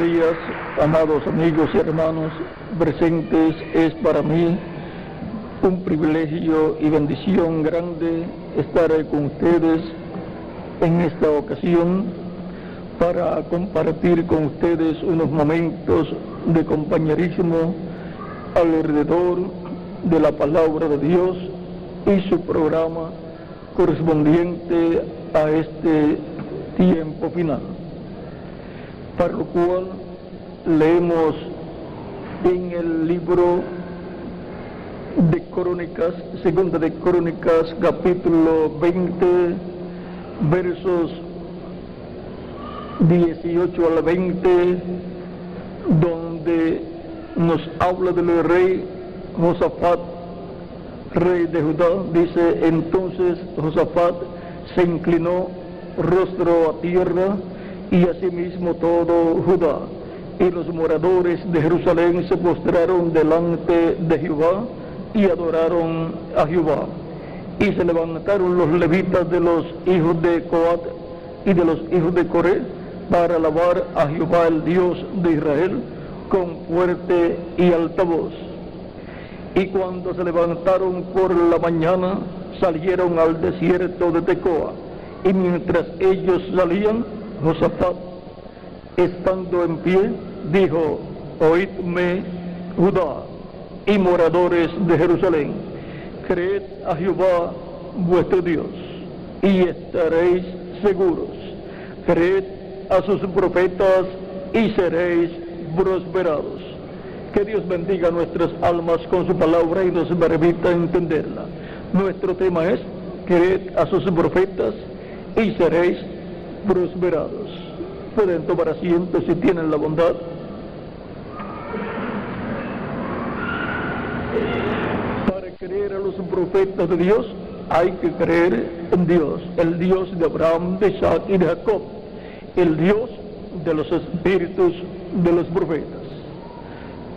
días, amados amigos y hermanos presentes. Es para mí un privilegio y bendición grande estar con ustedes en esta ocasión para compartir con ustedes unos momentos de compañerismo alrededor de la palabra de Dios y su programa correspondiente a este tiempo final, para lo cual leemos en el libro de Crónicas, segunda de Crónicas, capítulo 20, versos 18 al 20, donde nos habla del rey Josafat, rey de Judá. Dice: entonces Josafat se inclinó rostro a tierra, y asimismo todo Judá, y los moradores de Jerusalén se postraron delante de Jehová y adoraron a Jehová. Y se levantaron los levitas de los hijos de Coat y de los hijos de Coré para alabar a Jehová, el Dios de Israel, con fuerte y alta voz. Y cuando se levantaron por la mañana, salieron al desierto de Tecoa. Y mientras ellos salían, Josafat, estando en pie, dijo: oídme, Judá y moradores de Jerusalén, creed a Jehová vuestro Dios, y estaréis seguros. Creed a sus profetas y seréis prosperados. Que Dios bendiga nuestras almas con su palabra y nos permita entenderla. Nuestro tema es: creed a sus profetas y seréis prosperados. Pueden tomar asiento si tienen la bondad. Para creer a los profetas de Dios hay que creer en Dios, el Dios de Abraham, de Isaac y de Jacob, el Dios de los espíritus de los profetas.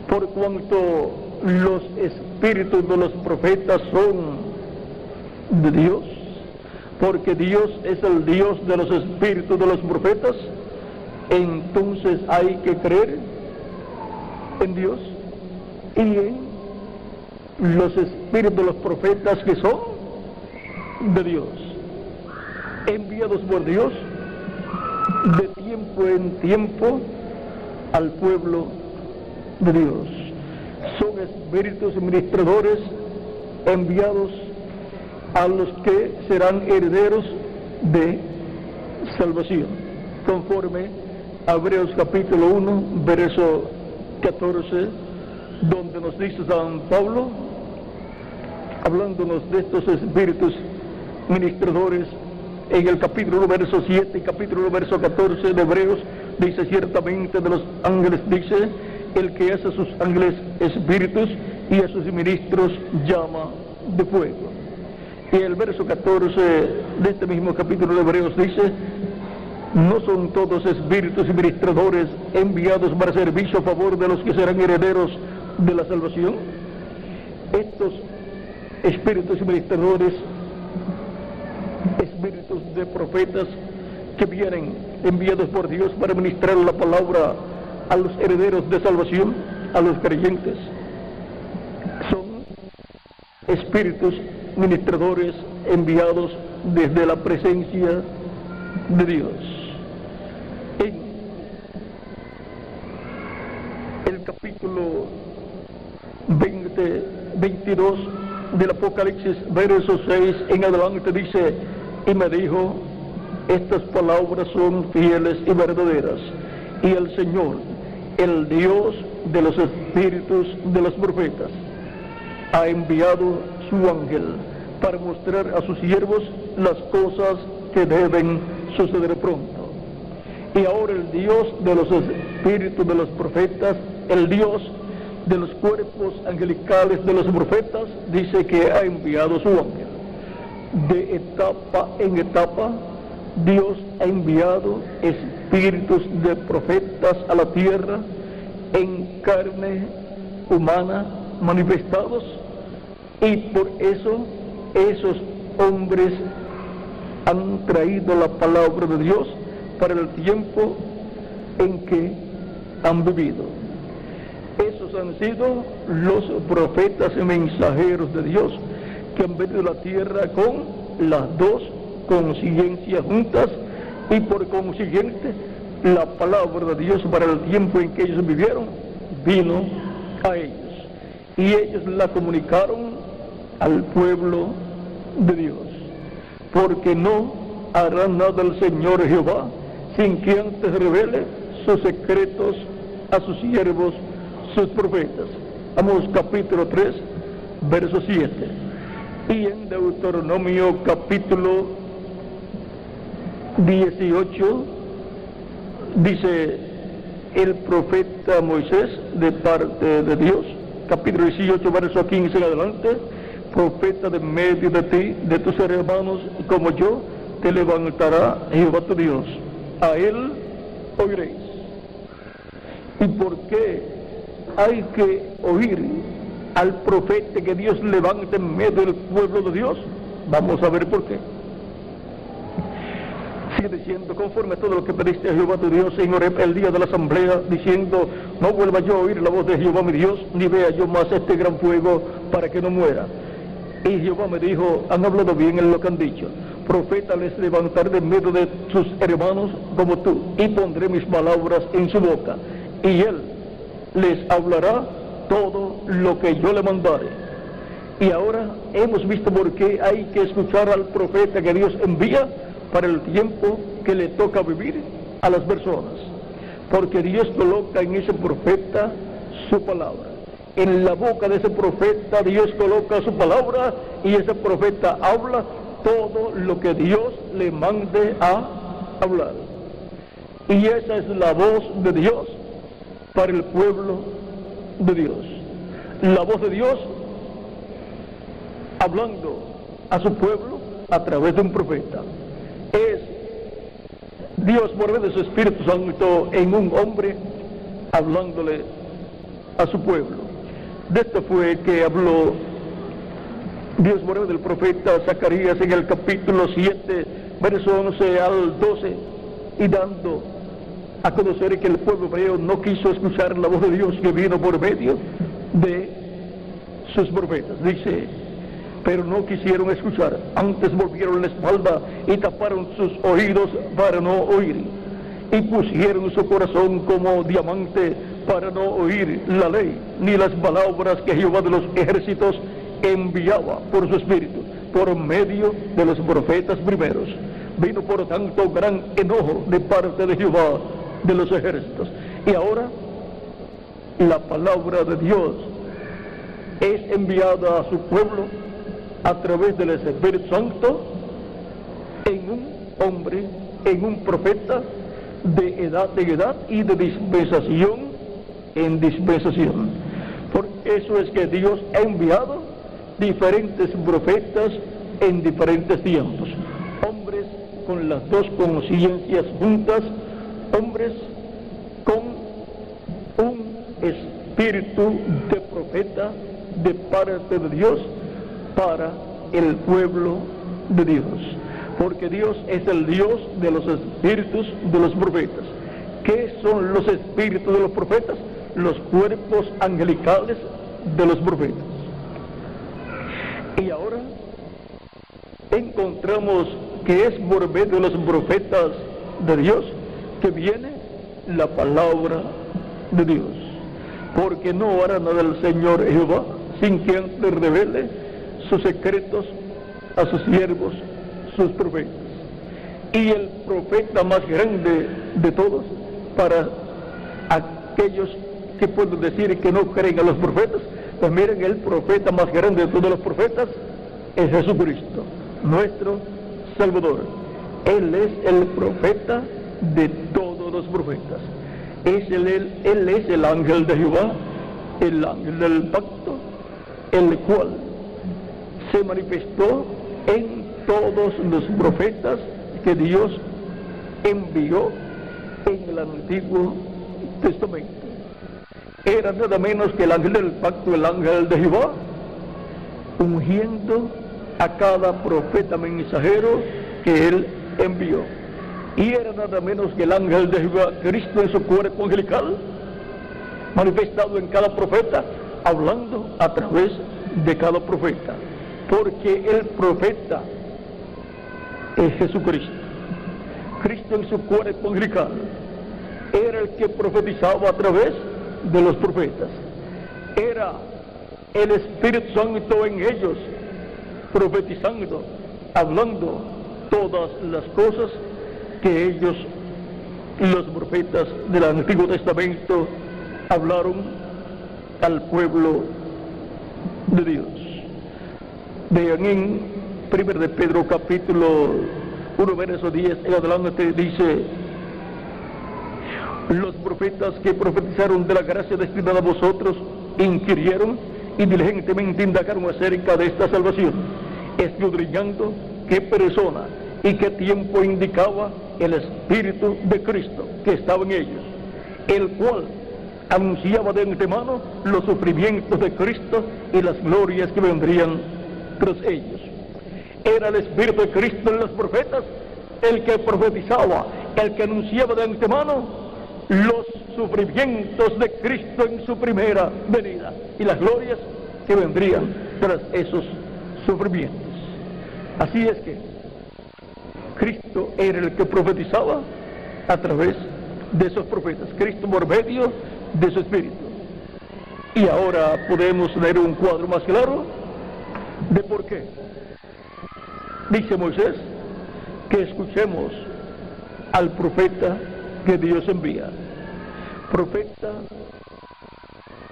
Por cuanto los espíritus de los profetas son de Dios, porque Dios es el Dios de los espíritus de los profetas, entonces hay que creer en Dios y en los espíritus de los profetas que son de Dios, enviados por Dios de tiempo en tiempo al pueblo de Dios. Son espíritus ministradores enviados a los que serán herederos de salvación, conforme a Hebreos capítulo 1, verso 14, donde nos dice San Pablo, hablándonos de estos espíritus ministradores, en el capítulo 1, verso 7 y capítulo 1, verso 14 de Hebreos, dice: ciertamente de los ángeles, dice, el que hace a sus ángeles espíritus y a sus ministros llama de fuego. Y el verso 14 de este mismo capítulo de Hebreos dice: ¿no son todos espíritus y ministradores enviados para servicio a favor de los que serán herederos de la salvación? Estos espíritus y ministradores, espíritus de profetas que vienen enviados por Dios para ministrar la palabra a los herederos de salvación, a los creyentes, son espíritus ministradores enviados desde la presencia de Dios. En el capítulo 22 del Apocalipsis, verso 6 en adelante, dice: y me dijo, estas palabras son fieles y verdaderas, y el Señor, el Dios de los espíritus de los profetas, ha enviado su ángel para mostrar a sus siervos las cosas que deben suceder pronto. Y ahora el Dios de los espíritus de los profetas, el Dios de los cuerpos angelicales de los profetas, dice que ha enviado su ángel. De etapa en etapa, Dios ha enviado espíritus de profetas a la tierra en carne humana manifestados, y por eso esos hombres han traído la palabra de Dios para el tiempo en que han vivido. Esos han sido los profetas y mensajeros de Dios que han venido a la tierra con las dos conciencias juntas, y por consiguiente la palabra de Dios para el tiempo en que ellos vivieron vino a ellos, y ellos la comunicaron al pueblo de Dios, porque no hará nada el Señor Jehová sin que antes revele sus secretos a sus siervos, sus profetas. Vamos, capítulo 3, verso 7. Y en Deuteronomio capítulo 18 dice el profeta Moisés de parte de Dios, capítulo 18, verso 15 en adelante: profeta de medio de ti, de tus hermanos como yo, te levantará Jehová tu Dios, a él oiréis. ¿Y por qué hay que oír al profeta que Dios levante en medio del pueblo de Dios? Vamos a ver por qué. Sigue diciendo: conforme a todo lo que pediste a Jehová tu Dios en Horeb el día de la asamblea, diciendo: no vuelva yo a oír la voz de Jehová mi Dios, ni vea yo más este gran fuego, para que no muera. Y Jehová me dijo: han hablado bien en lo que han dicho. Profeta les levantaré de medio de sus hermanos como tú, y pondré mis palabras en su boca, y él les hablará todo lo que yo le mandare. Y ahora hemos visto por qué hay que escuchar al profeta que Dios envía para el tiempo que le toca vivir a las personas, porque Dios coloca en ese profeta su palabra. En la boca de ese profeta Dios coloca su palabra, y ese profeta habla todo lo que Dios le mande a hablar. Y esa es la voz de Dios para el pueblo de Dios. La voz de Dios hablando a su pueblo a través de un profeta. Es Dios por medio de su Espíritu Santo en un hombre hablándole a su pueblo. De esto fue que habló Dios por medio del profeta Zacarías en el capítulo 7, verso 11 al 12, y dando a conocer que el pueblo hebreo no quiso escuchar la voz de Dios que vino por medio de sus profetas. Dice: pero no quisieron escuchar, antes volvieron la espalda y taparon sus oídos para no oír, y pusieron su corazón como diamante para no oír la ley, ni las palabras que Jehová de los ejércitos enviaba por su espíritu, por medio de los profetas primeros. Vino por tanto gran enojo de parte de Jehová de los ejércitos. Y ahora la palabra de Dios es enviada a su pueblo a través del Espíritu Santo en un hombre, en un profeta, de edad en edad y de dispensación en dispensación. Por eso es que Dios ha enviado diferentes profetas en diferentes tiempos, hombres con las dos conciencias juntas, hombres con un espíritu de profeta de parte de Dios para el pueblo de Dios, porque Dios es el Dios de los espíritus de los profetas. ¿Qué son los espíritus de los profetas? Los cuerpos angelicales de los profetas. Y ahora encontramos que es por medio de los profetas de Dios que viene la palabra de Dios, porque no hará nada el Señor Jehová sin que antes revele sus secretos a sus siervos, sus profetas. Y el profeta más grande de todos, para aquellos que pueden decir que no creen a los profetas, pues miren, el profeta más grande de todos los profetas es Jesucristo, nuestro Salvador. Él es el profeta de todos los profetas. Él es el ángel de Jehová, el ángel del pacto, el cual se manifestó en todos los profetas que Dios envió en el Antiguo Testamento. Era nada menos que el ángel del pacto, el ángel de Jehová, ungiendo a cada profeta mensajero que él envió. Y era nada menos que el ángel de Jehová, Cristo en su cuerpo angelical, manifestado en cada profeta, hablando a través de cada profeta, porque el profeta es Jesucristo. Cristo en su cuerpo angelical era el que profetizaba a través de los profetas. Era el Espíritu Santo en ellos, profetizando, hablando todas las cosas que ellos, los profetas del Antiguo Testamento, hablaron al pueblo de Dios. Vean en 1 de Pedro capítulo 1 verso 10 en adelante, dice: los profetas que profetizaron de la gracia destinada a vosotros inquirieron y diligentemente indagaron acerca de esta salvación, escudriñando qué persona y qué tiempo indicaba el Espíritu de Cristo que estaba en ellos, el cual anunciaba de antemano los sufrimientos de Cristo y las glorias que vendrían tras ellos. Era el Espíritu de Cristo en los profetas el que profetizaba, el que anunciaba de antemano los sufrimientos de Cristo en su primera venida y las glorias que vendrían tras esos sufrimientos. Así es que Cristo era el que profetizaba a través de esos profetas, Cristo por medio de su Espíritu. Y ahora podemos tener un cuadro más claro de por qué. Dice Moisés que escuchemos al profeta que Dios envía. Profeta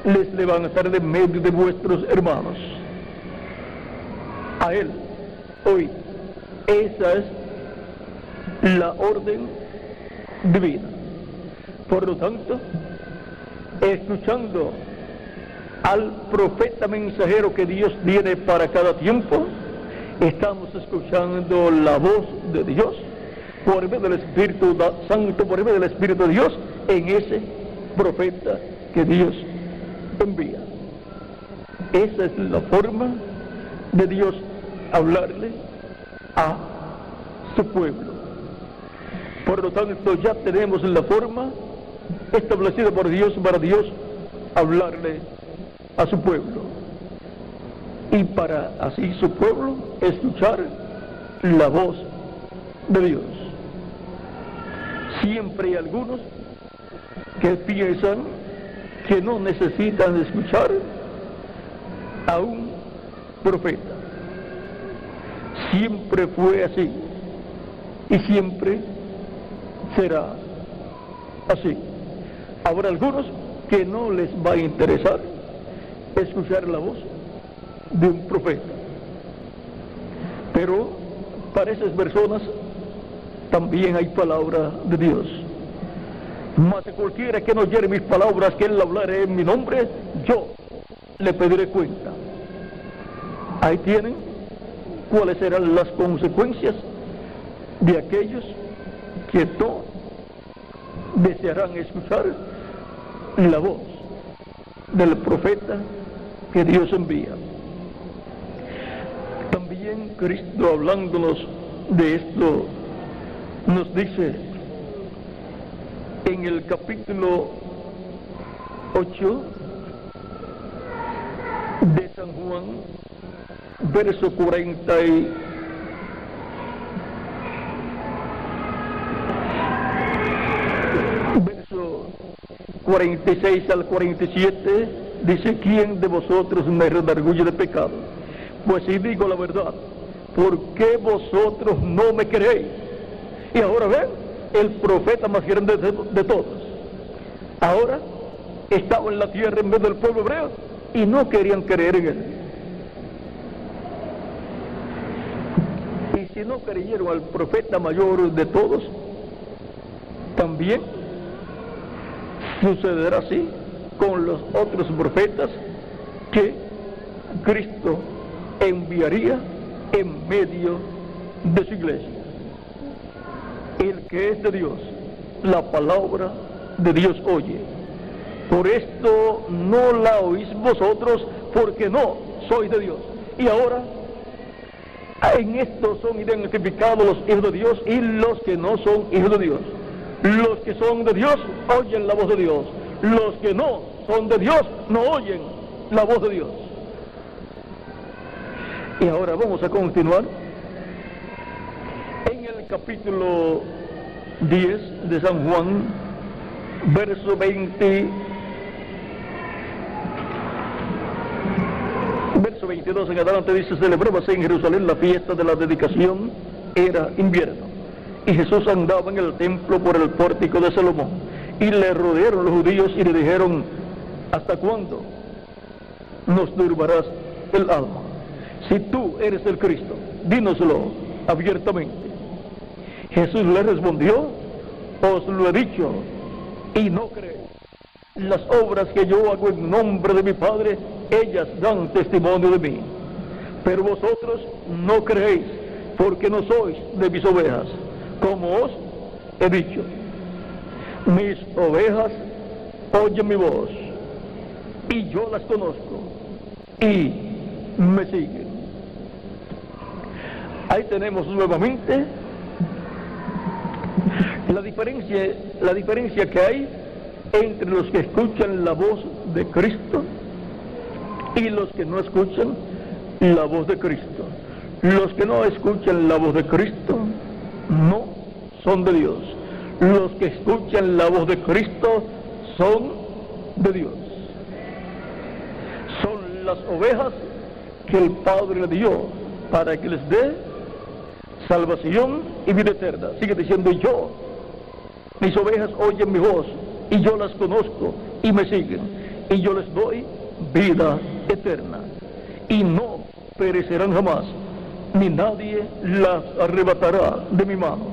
les levantaré de medio de vuestros hermanos. A él, hoy, esa es la orden divina. Por lo tanto, escuchando al profeta mensajero que Dios tiene para cada tiempo, estamos escuchando la voz de Dios por medio del Espíritu Santo, por medio del Espíritu de Dios en ese profeta que Dios envía. Esa es la forma de Dios hablarle a su pueblo. Por lo tanto, ya tenemos la forma establecida por Dios para Dios hablarle a su pueblo, y para así su pueblo escuchar la voz de Dios. Siempre hay algunos que piensan que no necesitan escuchar a un profeta. Siempre fue así y siempre será así. Habrá algunos que no les va a interesar escuchar la voz de un profeta, pero para esas personas también hay palabra de Dios. Mas a cualquiera que no oyere mis palabras, que él hablaré en mi nombre, yo le pediré cuenta. Ahí tienen cuáles serán las consecuencias de aquellos que no desearán escuchar la voz del profeta que Dios envía. También Cristo, hablándonos de esto, nos dice en el capítulo 8 de San Juan, verso 46 al 47, dice: ¿quién de vosotros me redarguye de pecado? Pues si digo la verdad, ¿por qué vosotros no me queréis? Y ahora ven, el profeta más grande de todos, ahora estaba en la tierra en medio del pueblo hebreo y no querían creer en él. Y si no creyeron al profeta mayor de todos, también sucederá así con los otros profetas que Cristo enviaría en medio de su iglesia. El que es de Dios, la palabra de Dios oye. Por esto no la oís vosotros, porque no sois de Dios. Y ahora, en esto son identificados los hijos de Dios y los que no son hijos de Dios. Los que son de Dios oyen la voz de Dios. Los que no son de Dios, no oyen la voz de Dios. Y ahora vamos a continuar en el capítulo 10 de San Juan, verso 22 en adelante, dice: celebrábase en Jerusalén la fiesta de la dedicación, era invierno, y Jesús andaba en el templo por el pórtico de Salomón, y le rodearon los judíos y le dijeron: ¿hasta cuándo nos turbarás el alma? Si tú eres el Cristo, dínoslo abiertamente. Jesús le respondió: os lo he dicho, y no creéis. Las obras que yo hago en nombre de mi Padre, ellas dan testimonio de mí. Pero vosotros no creéis, porque no sois de mis ovejas. Como os he dicho, mis ovejas oyen mi voz, y yo las conozco, y me siguen. Ahí tenemos nuevamente la diferencia que hay entre los que escuchan la voz de Cristo y los que no escuchan la voz de Cristo. Los que no escuchan la voz de Cristo no son de Dios. Los que escuchan la voz de Cristo son de Dios. Son las ovejas que el Padre le dio para que les dé salvación y vida eterna. Sigue diciendo: mis ovejas oyen mi voz, y yo las conozco y me siguen, y yo les doy vida eterna, y no perecerán jamás, ni nadie las arrebatará de mi mano.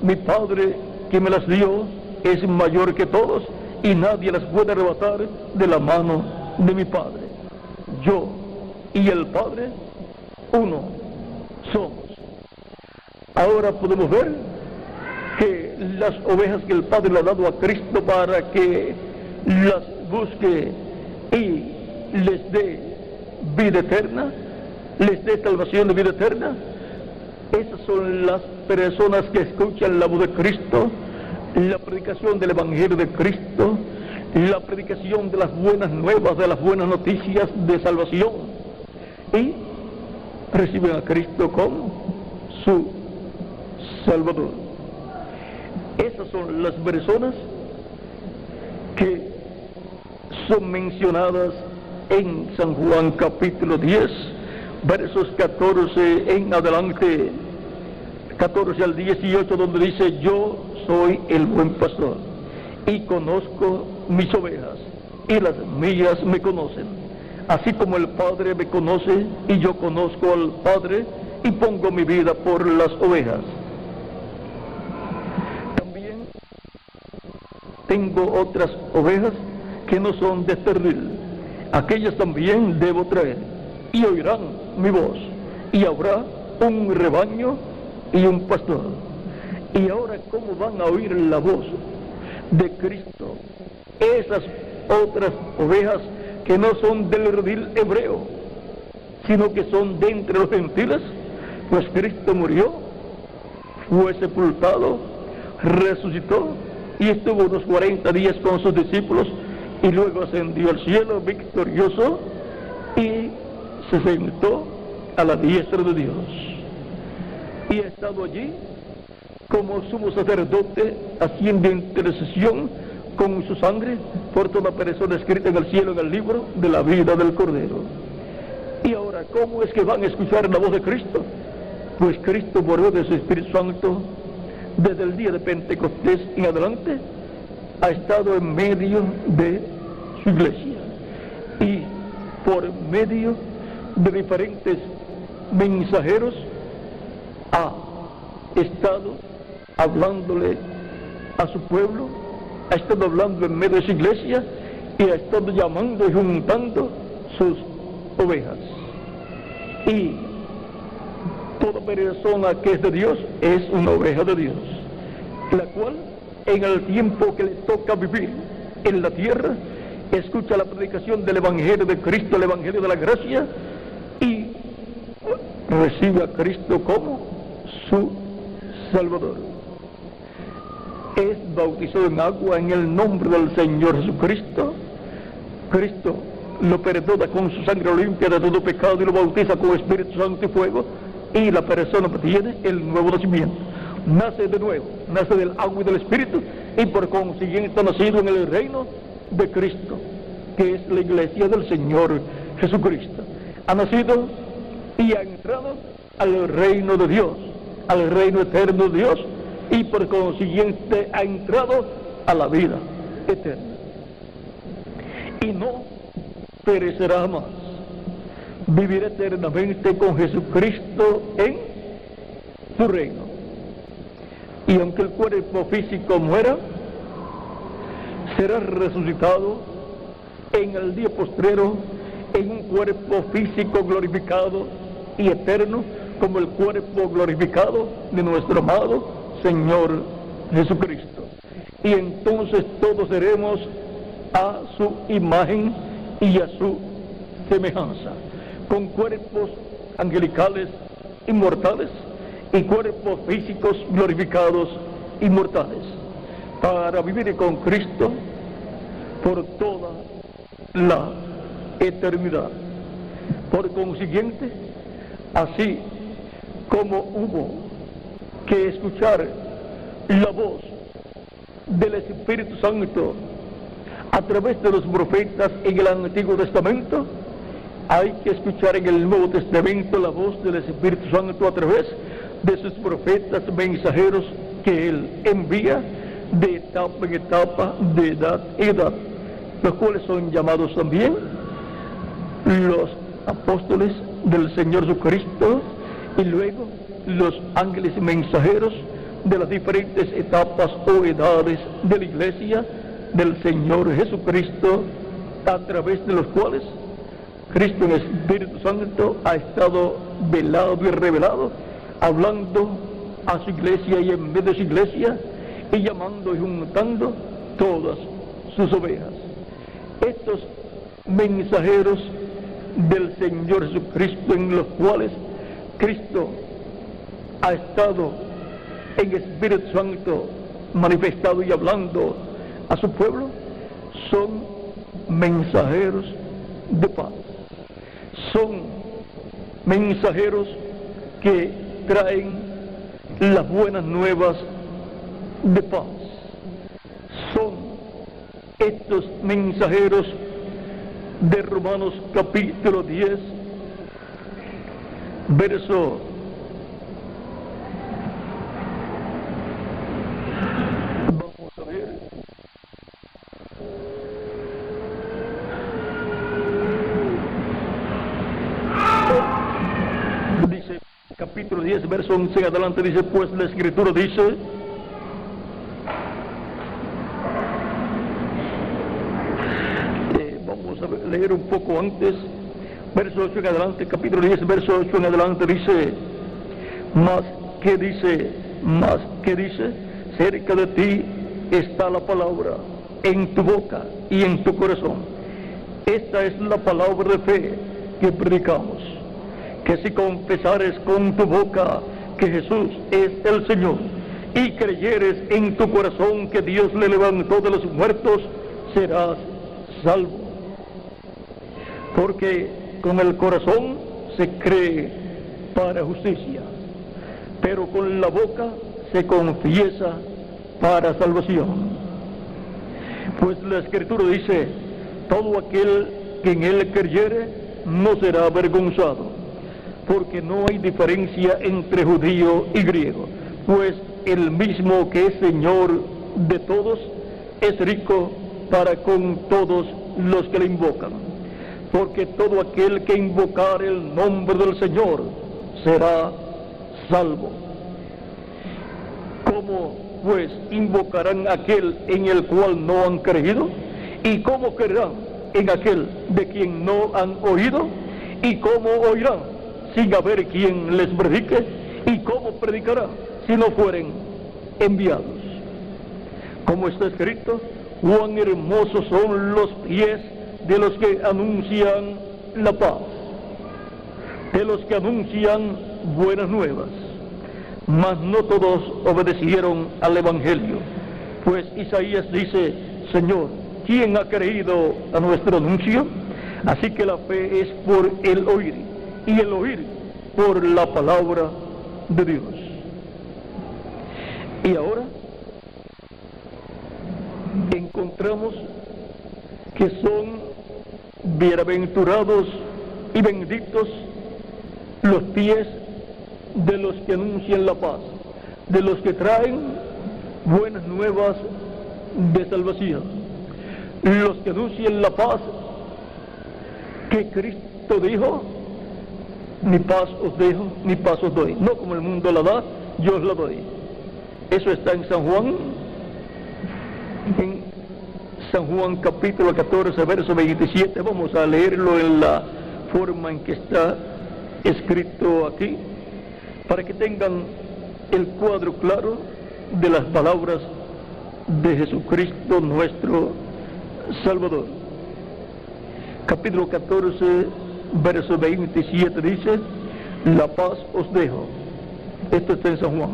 Mi Padre que me las dio es mayor que todos, y nadie las puede arrebatar de la mano de mi Padre. Yo y el Padre, uno somos. Ahora podemos ver que las ovejas que el Padre le ha dado a Cristo para que las busque y les dé vida eterna, les dé salvación de vida eterna, esas son las personas que escuchan la voz de Cristo, la predicación del Evangelio de Cristo, la predicación de las buenas nuevas, de las buenas noticias de salvación, y reciben a Cristo como su Salvador. Esas son las personas que son mencionadas en San Juan capítulo 10, versos 14 en adelante, 14 al 18, donde dice: yo soy el buen pastor, y conozco mis ovejas, y las mías me conocen, así como el Padre me conoce, y yo conozco al Padre, y pongo mi vida por las ovejas. También tengo otras ovejas que no son de este redil, aquellas también debo traer, y oirán mi voz, y habrá un rebaño y un pastor. Y ahora, ¿cómo van a oír la voz de Cristo esas otras ovejas que no son del redil hebreo, sino que son de entre los gentiles? Pues Cristo murió, fue sepultado, resucitó y estuvo unos 40 días con sus discípulos, y luego ascendió al cielo victorioso y se sentó a la diestra de Dios, y ha estado allí como sumo sacerdote, haciendo intercesión con su sangre por toda persona escrita en el cielo, en el libro de la vida del Cordero. Y ahora, ¿cómo es que van a escuchar la voz de Cristo? Pues Cristo, por medio de su Espíritu Santo, desde el día de Pentecostés en adelante, ha estado en medio de su iglesia, y por medio de diferentes mensajeros ha estado hablándole a su pueblo, ha estado hablando en medio de su iglesia, y ha estado llamando y juntando sus ovejas. Y toda persona que es de Dios es una oveja de Dios, la cual en el tiempo que le toca vivir en la tierra escucha la predicación del Evangelio de Cristo, el Evangelio de la gracia, y recibe a Cristo como su Salvador. Es bautizado en agua en el nombre del Señor Jesucristo, Cristo lo perdona con su sangre limpia de todo pecado y lo bautiza con Espíritu Santo y fuego, y la persona tiene el nuevo nacimiento. Nace de nuevo, nace del agua y del Espíritu, y por consiguiente ha nacido en el reino de Cristo, que es la iglesia del Señor Jesucristo. Ha nacido y ha entrado al reino de Dios, al reino eterno de Dios, y por consiguiente ha entrado a la vida eterna. Y no perecerá más, vivirá eternamente con Jesucristo en su reino. Y aunque el cuerpo físico muera, será resucitado en el día postrero en un cuerpo físico glorificado y eterno, como el cuerpo glorificado de nuestro amado Señor Jesucristo. Y entonces todos seremos a su imagen y a su semejanza, con cuerpos angelicales inmortales y cuerpos físicos glorificados inmortales, para vivir con Cristo por toda la eternidad. Por consiguiente, así como hubo que escuchar la voz del Espíritu Santo a través de los profetas en el Antiguo Testamento, hay que escuchar en el Nuevo Testamento la voz del Espíritu Santo a través de sus profetas mensajeros que Él envía de etapa en etapa, de edad en edad, los cuales son llamados también los apóstoles del Señor Jesucristo, y luego los ángeles mensajeros de las diferentes etapas o edades de la iglesia del Señor Jesucristo, a través de los cuales Cristo en Espíritu Santo ha estado velado y revelado, hablando a su iglesia y en medio de su iglesia, y llamando y juntando todas sus ovejas. Estos mensajeros del Señor Jesucristo, en los cuales Cristo ha estado en Espíritu Santo manifestado y hablando a su pueblo, son mensajeros de paz. Son mensajeros que traen las buenas nuevas de paz. Son estos mensajeros de Romanos capítulo 10, verso 10, verso 11 en adelante, dice: pues la Escritura dice: vamos a leer un poco antes, verso 8 en adelante, capítulo 10, verso 8 en adelante, dice: más que dice, cerca de ti está la palabra, en tu boca y en tu corazón. Esta es la palabra de fe que predicamos, que si confesares con tu boca que Jesús es el Señor, y creyeres en tu corazón que Dios le levantó de los muertos, serás salvo. Porque con el corazón se cree para justicia, pero con la boca se confiesa para salvación. Pues la Escritura dice: todo aquel que en él creyere no será avergonzado, porque no hay diferencia entre judío y griego, pues el mismo que es Señor de todos es rico para con todos los que le invocan, porque todo aquel que invocar el nombre del Señor será salvo. ¿Cómo pues invocarán aquel en el cual no han creído? ¿Y cómo creerán en aquel de quien no han oído? ¿Y cómo oirán sin haber quien les predique? ¿Y cómo predicarán si no fueren enviados? Como está escrito: cuán hermosos son los pies de los que anuncian la paz, de los que anuncian buenas nuevas. Mas no todos obedecieron al Evangelio, pues Isaías dice: Señor, ¿quién ha creído a nuestro anuncio? Así que la fe es por el oír, y el oír por la palabra de Dios. Y ahora encontramos que son bienaventurados y benditos los pies de los que anuncian la paz, de los que traen buenas nuevas de salvación, los que anuncian la paz que Cristo dijo: mi paz os dejo, mi paz os doy, no como el mundo la da, yo os la doy. Eso está en San Juan, capítulo 14, verso 27. Vamos a leerlo en la forma en que está escrito aquí, para que tengan el cuadro claro de las palabras de Jesucristo nuestro Salvador. Capítulo 14, verso 27 dice: la paz os dejo. Esto está en San Juan.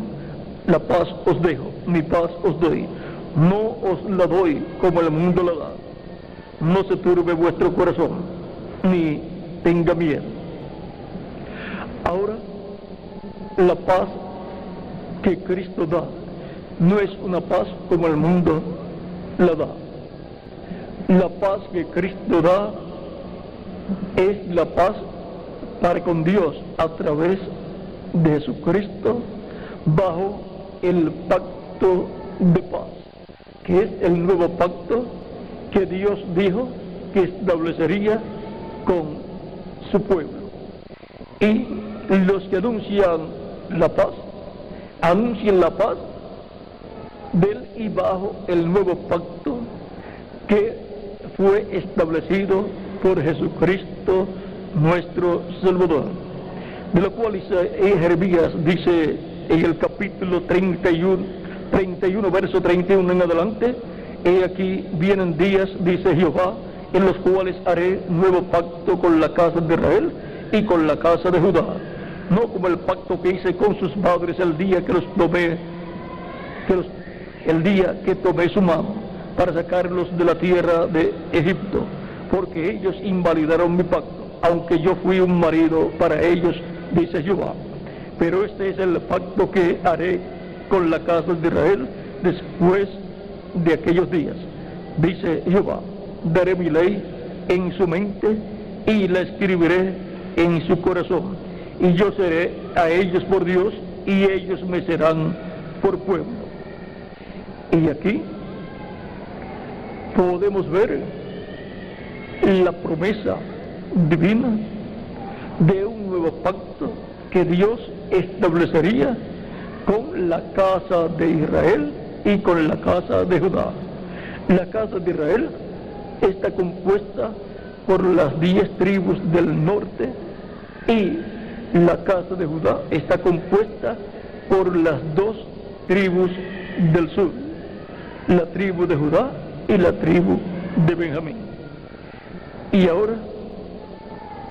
La paz os dejo, mi paz os doy. No os la doy como el mundo la da. No se turbe vuestro corazón, ni tenga miedo. Ahora, la paz que Cristo da no es una paz como el mundo la da. La paz que Cristo da es la paz para con Dios a través de Jesucristo, bajo el pacto de paz, que es el nuevo pacto que Dios dijo que establecería con su pueblo. Y los que anuncian la paz del y bajo el nuevo pacto que fue establecido por Jesucristo nuestro Salvador, de lo cual Jeremías dice en el capítulo 31, verso 31 en adelante: he aquí vienen días, dice Jehová, en los cuales haré nuevo pacto con la casa de Israel y con la casa de Judá, no como el pacto que hice con sus padres el día que tomé su mano para sacarlos de la tierra de Egipto, porque ellos invalidaron mi pacto, aunque yo fui un marido para ellos, dice Jehová. Pero este es el pacto que haré con la casa de Israel después de aquellos días, dice Jehová: daré mi ley en su mente y la escribiré en su corazón, y yo seré a ellos por Dios, y ellos me serán por pueblo. Y aquí podemos ver la promesa divina de un nuevo pacto que Dios establecería con la casa de Israel y con la casa de Judá. La casa de Israel está compuesta por las 10 tribus del norte, y la casa de Judá está compuesta por las 2 tribus del sur, la tribu de Judá y la tribu de Benjamín. Y ahora,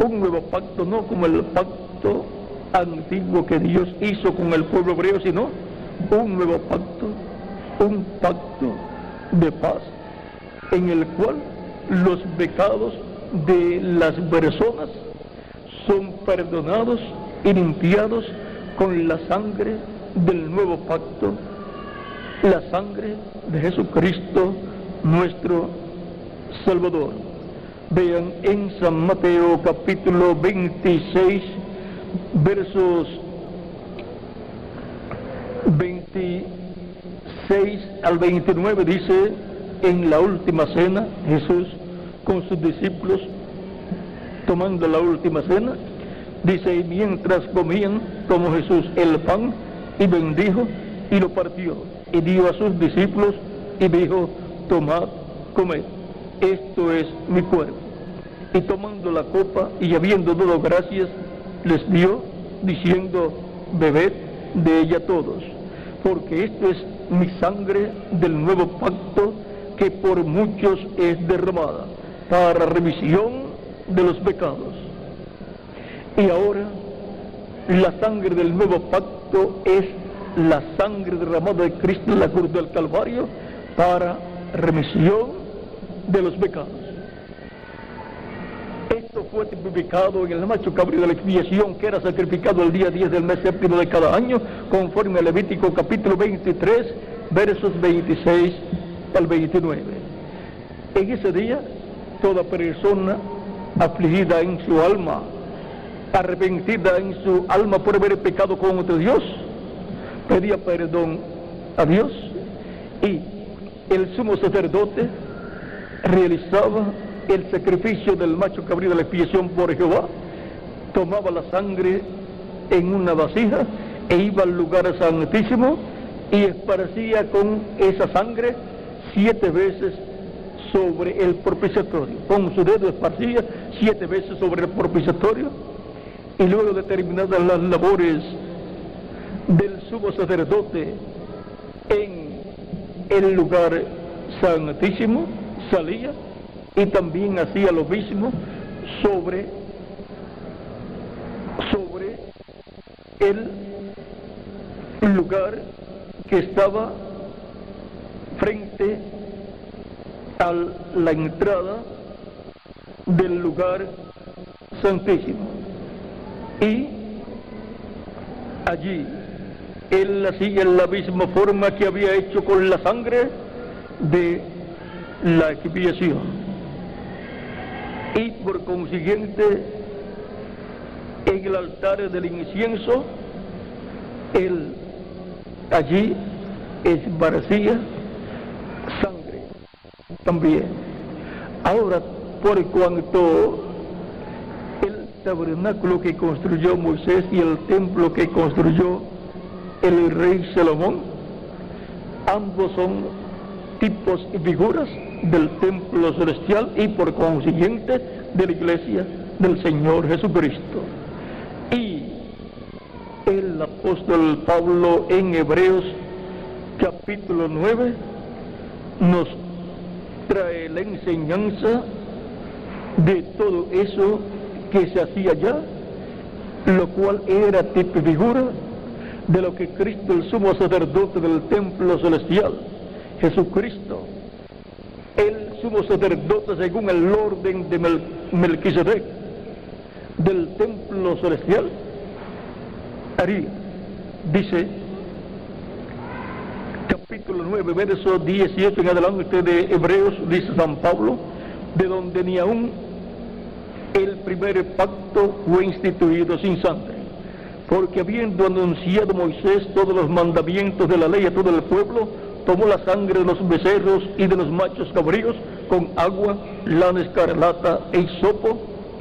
un nuevo pacto, no como el pacto antiguo que Dios hizo con el pueblo hebreo, sino un nuevo pacto, un pacto de paz, en el cual los pecados de las personas son perdonados y limpiados con la sangre del nuevo pacto, la sangre de Jesucristo nuestro Salvador. Vean en San Mateo capítulo 26, versos 26 al 29, dice: en la última cena, Jesús con sus discípulos, tomando la última cena, dice: y mientras comían, tomó Jesús el pan y bendijo y lo partió y dio a sus discípulos y dijo: tomad, comed, esto es mi cuerpo. Y tomando la copa y habiendo dado gracias, les dio, diciendo: bebed de ella todos, porque esto es mi sangre del nuevo pacto, que por muchos es derramada para remisión de los pecados. Y ahora, la sangre del nuevo pacto es la sangre derramada de Cristo en la cruz del Calvario para remisión de los pecados. Esto fue tipificado en el macho cabrío de la expiación, que era sacrificado el día 10 del mes séptimo de cada año, conforme a Levítico capítulo 23, versos 26 al 29. En ese día, toda persona afligida en su alma, arrepentida en su alma por haber pecado contra Dios, pedía perdón a Dios, y el sumo sacerdote realizaba el sacrificio del macho cabrío de la expiación por Jehová, tomaba la sangre en una vasija e iba al lugar santísimo y esparcía con esa sangre 7 veces sobre el propiciatorio. Con su dedo esparcía 7 veces sobre el propiciatorio, y luego de terminadas las labores del sumo sacerdote en el lugar santísimo, salía y también hacía lo mismo sobre el lugar que estaba frente a la entrada del lugar santísimo. Y allí él hacía la misma forma que había hecho con la sangre de la expiación. Y por consiguiente, en el altar del incienso, él allí esparcía sangre también. Ahora, por cuanto el tabernáculo que construyó Moisés y el templo que construyó el rey Salomón, ambos son tipos y figuras del templo celestial y por consiguiente de la iglesia del Señor Jesucristo. Y el apóstol Pablo en Hebreos capítulo 9 nos trae la enseñanza de todo eso que se hacía ya, lo cual era tipo y figura de lo que Cristo, el sumo sacerdote del templo celestial, Jesucristo, el sumo sacerdote según el orden de Melquisedec del templo celestial, haría. Dice capítulo 9, verso 18 en adelante de Hebreos, dice San Pablo, de donde ni aún el primer pacto fue instituido sin sangre, porque habiendo anunciado Moisés todos los mandamientos de la ley a todo el pueblo, tomó la sangre de los becerros y de los machos cabríos con agua, lana escarlata e hisopo,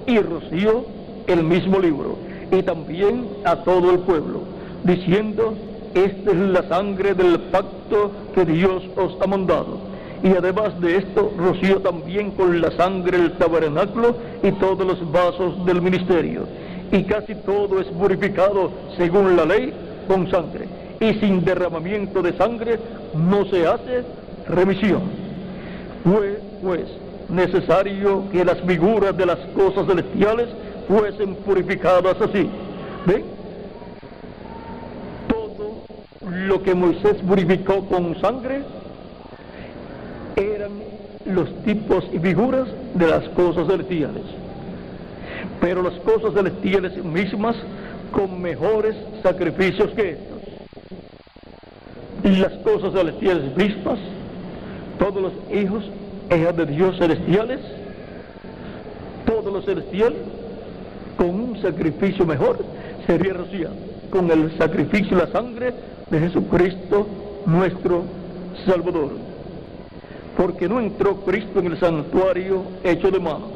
y roció el mismo libro, y también a todo el pueblo, diciendo: esta es la sangre del pacto que Dios os ha mandado. Y además de esto, roció también con la sangre el tabernáculo y todos los vasos del ministerio. Y casi todo es purificado según la ley con sangre, y sin derramamiento de sangre no se hace remisión. Fue pues necesario que las figuras de las cosas celestiales fuesen purificadas así. ¿Ven? Todo lo que Moisés purificó con sangre eran los tipos y figuras de las cosas celestiales, pero las cosas celestiales mismas con mejores sacrificios que estos. Y las cosas celestiales mismas, todos los hijos e hijas de Dios celestiales, todo lo celestial, con un sacrificio mejor, sería rociado con el sacrificio y la sangre de Jesucristo, nuestro Salvador. Porque no entró Cristo en el santuario hecho de mano,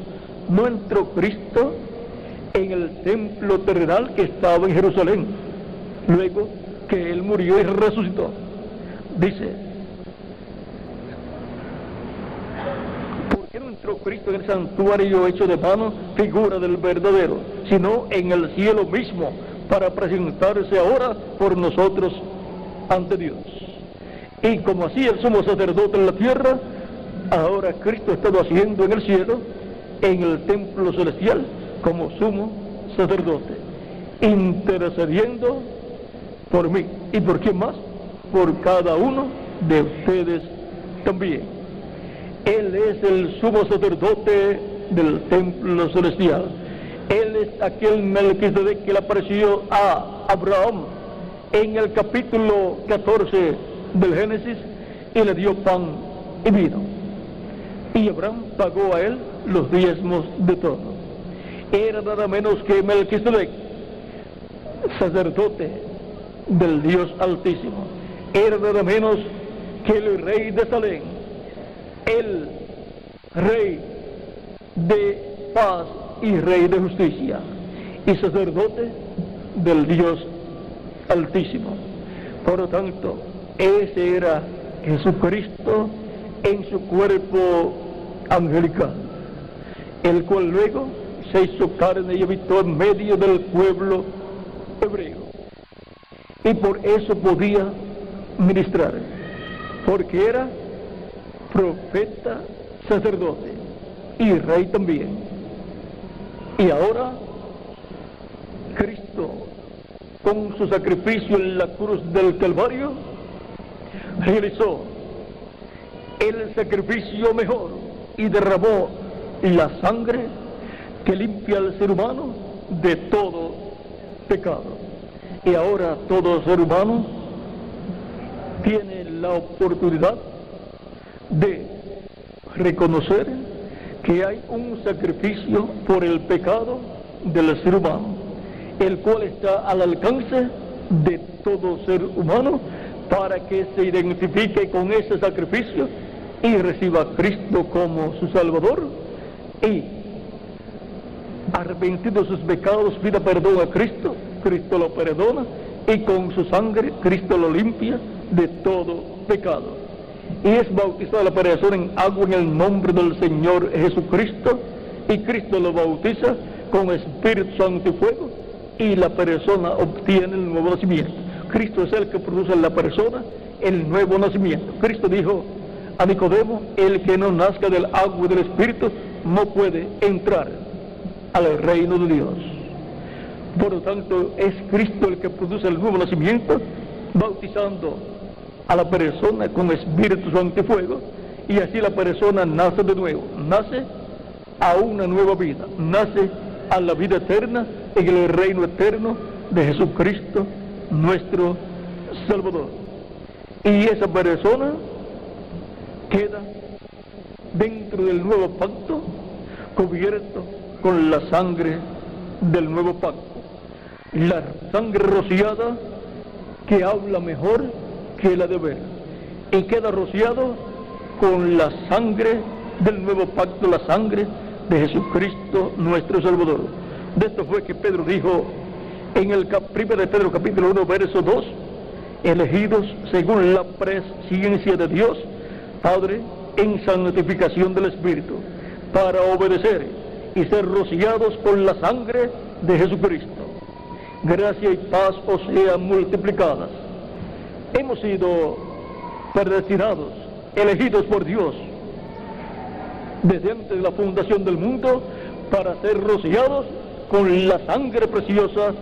no entró Cristo en el templo terrenal que estaba en Jerusalén, luego que Él murió y resucitó. Dice: ¿por qué no entró Cristo en el santuario hecho de mano, figura del verdadero, sino en el cielo mismo, para presentarse ahora por nosotros ante Dios? Y como hacía el sumo sacerdote en la tierra, ahora Cristo está haciendo en el cielo, en el templo celestial, como sumo sacerdote, intercediendo por mí. ¿Y por quién más? Por cada uno de ustedes también. Él es el sumo sacerdote del templo celestial. Él es aquel Melquisedec que le apareció a Abraham en el capítulo 14 del Génesis y le dio pan y vino. Y Abraham pagó a él los diezmos de todo. Era nada menos que Melquisedec, sacerdote del Dios Altísimo. Era nada menos que el rey de Salem, el rey de paz y rey de justicia, y sacerdote del Dios Altísimo. Por lo tanto, ese era Jesucristo en su cuerpo angelical, el cual luego se hizo carne y habitó en medio del pueblo hebreo, y por eso podía ministrar, porque era profeta, sacerdote y rey también. Y ahora Cristo, con su sacrificio en la cruz del Calvario, realizó el sacrificio mejor y derramó la sangre que limpia al ser humano de todo pecado. Y ahora todo ser humano tiene la oportunidad de reconocer que hay un sacrificio por el pecado del ser humano, el cual está al alcance de todo ser humano, para que se identifique con ese sacrificio y reciba a Cristo como su Salvador, y arrepentido de sus pecados pida perdón a Cristo. Cristo lo perdona, y con su sangre Cristo lo limpia de todo pecado. Y es bautizada la persona en agua en el nombre del Señor Jesucristo, y Cristo lo bautiza con Espíritu Santo y fuego, y la persona obtiene el nuevo nacimiento. Cristo es el que produce en la persona el nuevo nacimiento. Cristo dijo a Nicodemo: el que no nazca del agua y del Espíritu no puede entrar al reino de Dios. Por lo tanto, es Cristo el que produce el nuevo nacimiento, bautizando a la persona con Espíritu Santo y fuego, y así la persona nace de nuevo, nace a una nueva vida, nace a la vida eterna en el reino eterno de Jesucristo, nuestro Salvador. Y esa persona queda dentro del nuevo pacto, cubierto con la sangre del nuevo pacto, la sangre rociada que habla mejor que la de Abel, y queda rociado con la sangre del nuevo pacto, la sangre de Jesucristo nuestro Salvador. De esto fue que Pedro dijo en el 1 de Pedro capítulo 1 verso 2: elegidos según la presciencia de Dios Padre en santificación del Espíritu, para obedecer y ser rociados con la sangre de Jesucristo. Gracia y paz os sean multiplicadas. Hemos sido predestinados, elegidos por Dios desde antes de la fundación del mundo, para ser rociados con la sangre preciosa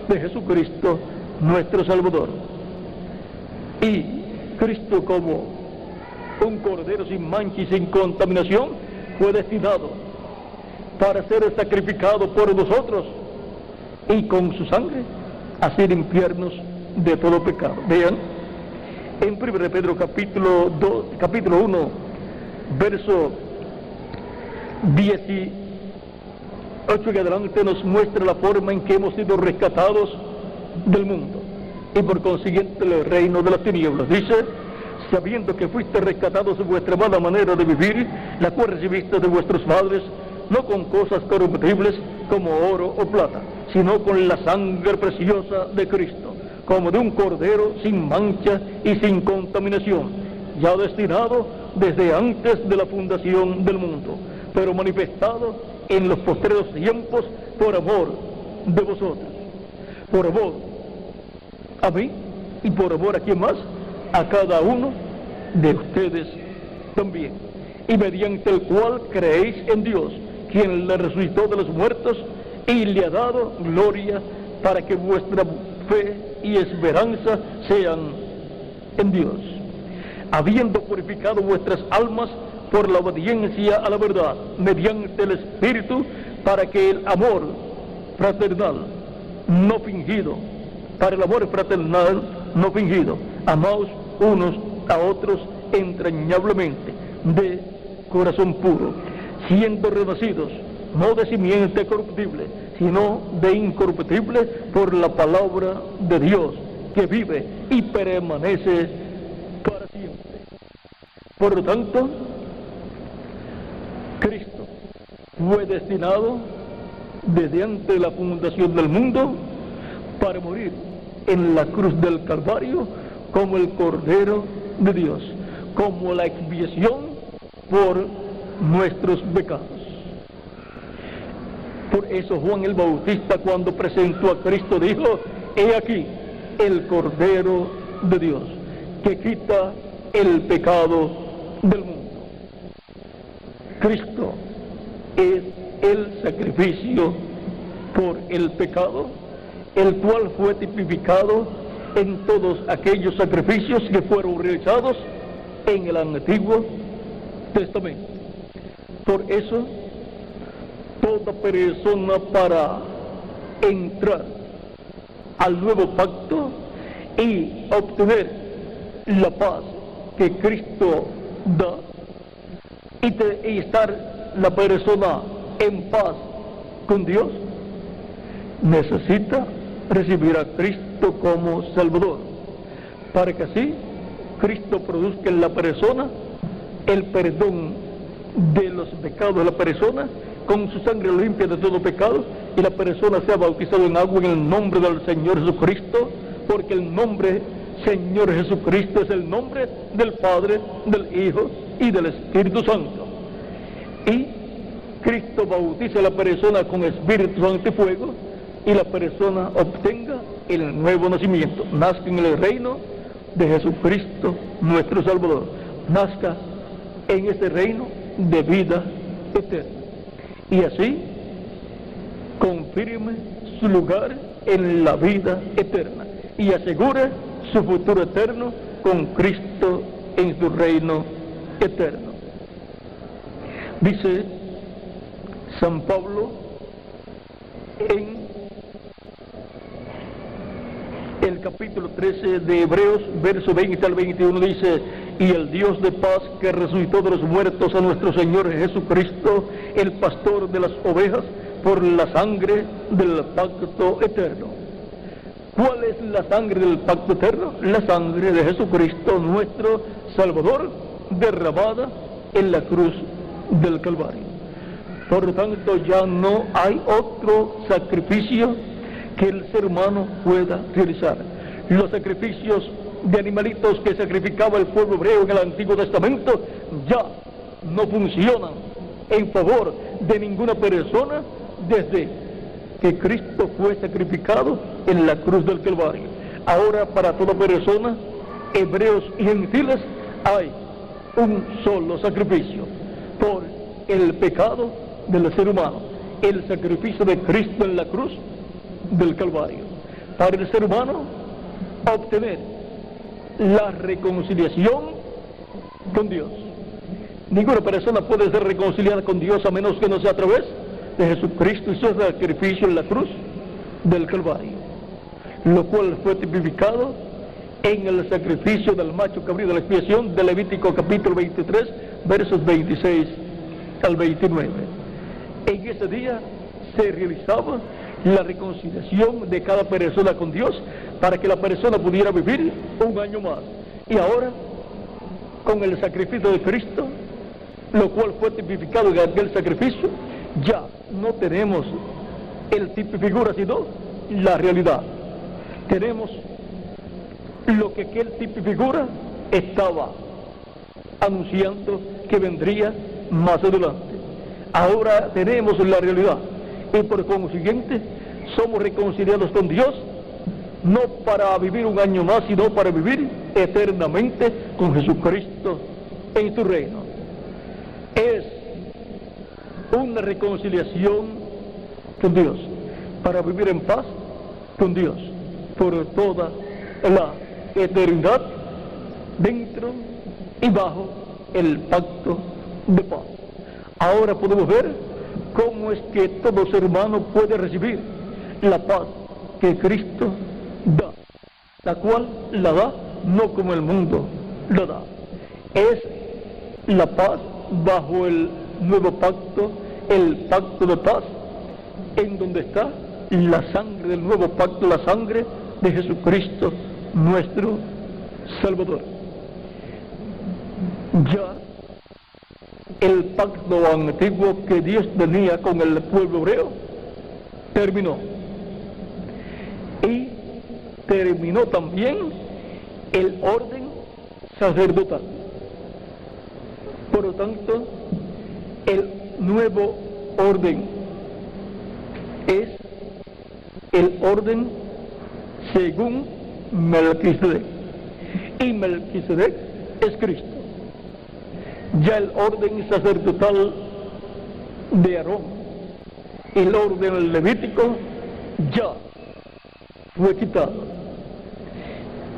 de Jesucristo nuestro Salvador. Y Cristo, como un cordero sin mancha y sin contaminación, fue destinado para ser sacrificado por nosotros, y con su sangre así limpiarnos de todo pecado. Vean en 1 de Pedro capítulo 1 verso 18 en adelante, nos muestra la forma en que hemos sido rescatados del mundo y por consiguiente del reino de las tinieblas. Dice: sabiendo que fuiste rescatados de vuestra mala manera de vivir, la cual recibiste de vuestros padres, no con cosas corruptibles como oro o plata, sino con la sangre preciosa de Cristo, como de un cordero sin mancha y sin contaminación, ya destinado desde antes de la fundación del mundo, pero manifestado en los postreros tiempos por amor de vosotros. Por amor a mí y por amor a quien más, a cada uno de ustedes también, y mediante el cual creéis en Dios, quien le resucitó de los muertos y le ha dado gloria, para que vuestra fe y esperanza sean en Dios, habiendo purificado vuestras almas por la obediencia a la verdad, mediante el Espíritu, para que el amor fraternal no fingido, para el amor fraternal no fingido, amaos unos a otros entrañablemente, de corazón puro, siendo renacidos, no de simiente corruptible, sino de incorruptible, por la palabra de Dios, que vive y permanece para siempre. Por lo tanto, Cristo fue destinado desde antes de la fundación del mundo para morir en la cruz del Calvario como el Cordero de Dios, como la expiación por nuestros pecados. Por eso Juan el Bautista, cuando presentó a Cristo, dijo: he aquí el Cordero de Dios, que quita el pecado del mundo. Cristo es el sacrificio por el pecado, el cual fue tipificado en todos aquellos sacrificios que fueron realizados en el Antiguo Testamento. Por eso, toda persona, para entrar al nuevo pacto y obtener la paz que Cristo da, y estar la persona en paz con Dios, necesita recibir a Cristo como Salvador, para que así Cristo produzca en la persona el perdón de los pecados de la persona, con su sangre limpia de todo pecado, y la persona sea bautizada en agua en el nombre del Señor Jesucristo, porque el nombre Señor Jesucristo es el nombre del Padre, del Hijo y del Espíritu Santo. Y Cristo bautiza a la persona con Espíritu Santo y fuego, y la persona obtenga el nuevo nacimiento, nazca en el reino de Jesucristo nuestro Salvador, nazca en este reino de vida eterna, y así confirme su lugar en la vida eterna y asegure su futuro eterno con Cristo en su reino eterno. Dice San Pablo en el capítulo 13 de Hebreos, verso 20 al 21, dice: y el Dios de paz, que resucitó de los muertos a nuestro Señor Jesucristo, el pastor de las ovejas, por la sangre del pacto eterno. ¿Cuál es la sangre del pacto eterno? La sangre de Jesucristo nuestro Salvador, derramada en la cruz del Calvario. Por lo tanto, ya no hay otro sacrificio que el ser humano pueda realizar. Los sacrificios de animalitos que sacrificaba el pueblo hebreo en el Antiguo Testamento ya no funcionan en favor de ninguna persona desde que Cristo fue sacrificado en la cruz del Calvario. Ahora, para toda persona, hebreos y gentiles, hay un solo sacrificio por el pecado del ser humano: el sacrificio de Cristo en la cruz del Calvario, para el ser humano obtener la reconciliación con Dios. Ninguna persona puede ser reconciliada con Dios a menos que no sea a través de Jesucristo y su sacrificio en la cruz del Calvario, lo cual fue tipificado en el sacrificio del macho cabrío de la expiación de Levítico capítulo 23, versos 26 al 29. En ese día se realizaba la reconciliación de cada persona con Dios, para que la persona pudiera vivir un año más. Y ahora, con el sacrificio de Cristo, lo cual fue tipificado en aquel sacrificio, ya no tenemos el tipo y figura, sino la realidad. Tenemos lo que aquel tipo y figura estaba anunciando que vendría más adelante. Ahora tenemos la realidad, y por consiguiente somos reconciliados con Dios, no para vivir un año más, sino para vivir eternamente con Jesucristo en su reino. Es una reconciliación con Dios, para vivir en paz con Dios por toda la eternidad, dentro y bajo el pacto de paz. Ahora podemos ver cómo es que todo ser humano puede recibir la paz que Cristo da, la cual la da no como el mundo la da. Es la paz bajo el nuevo pacto, el pacto de paz, en donde está la sangre del nuevo pacto, la sangre de Jesucristo, nuestro Salvador. Ya el pacto antiguo que Dios tenía con el pueblo hebreo terminó. Y terminó también el orden sacerdotal. Por lo tanto, el nuevo orden es el orden según Melquisedec. Y Melquisedec es Cristo. Ya el orden sacerdotal de Aarón, el orden levítico, ya fue quitado.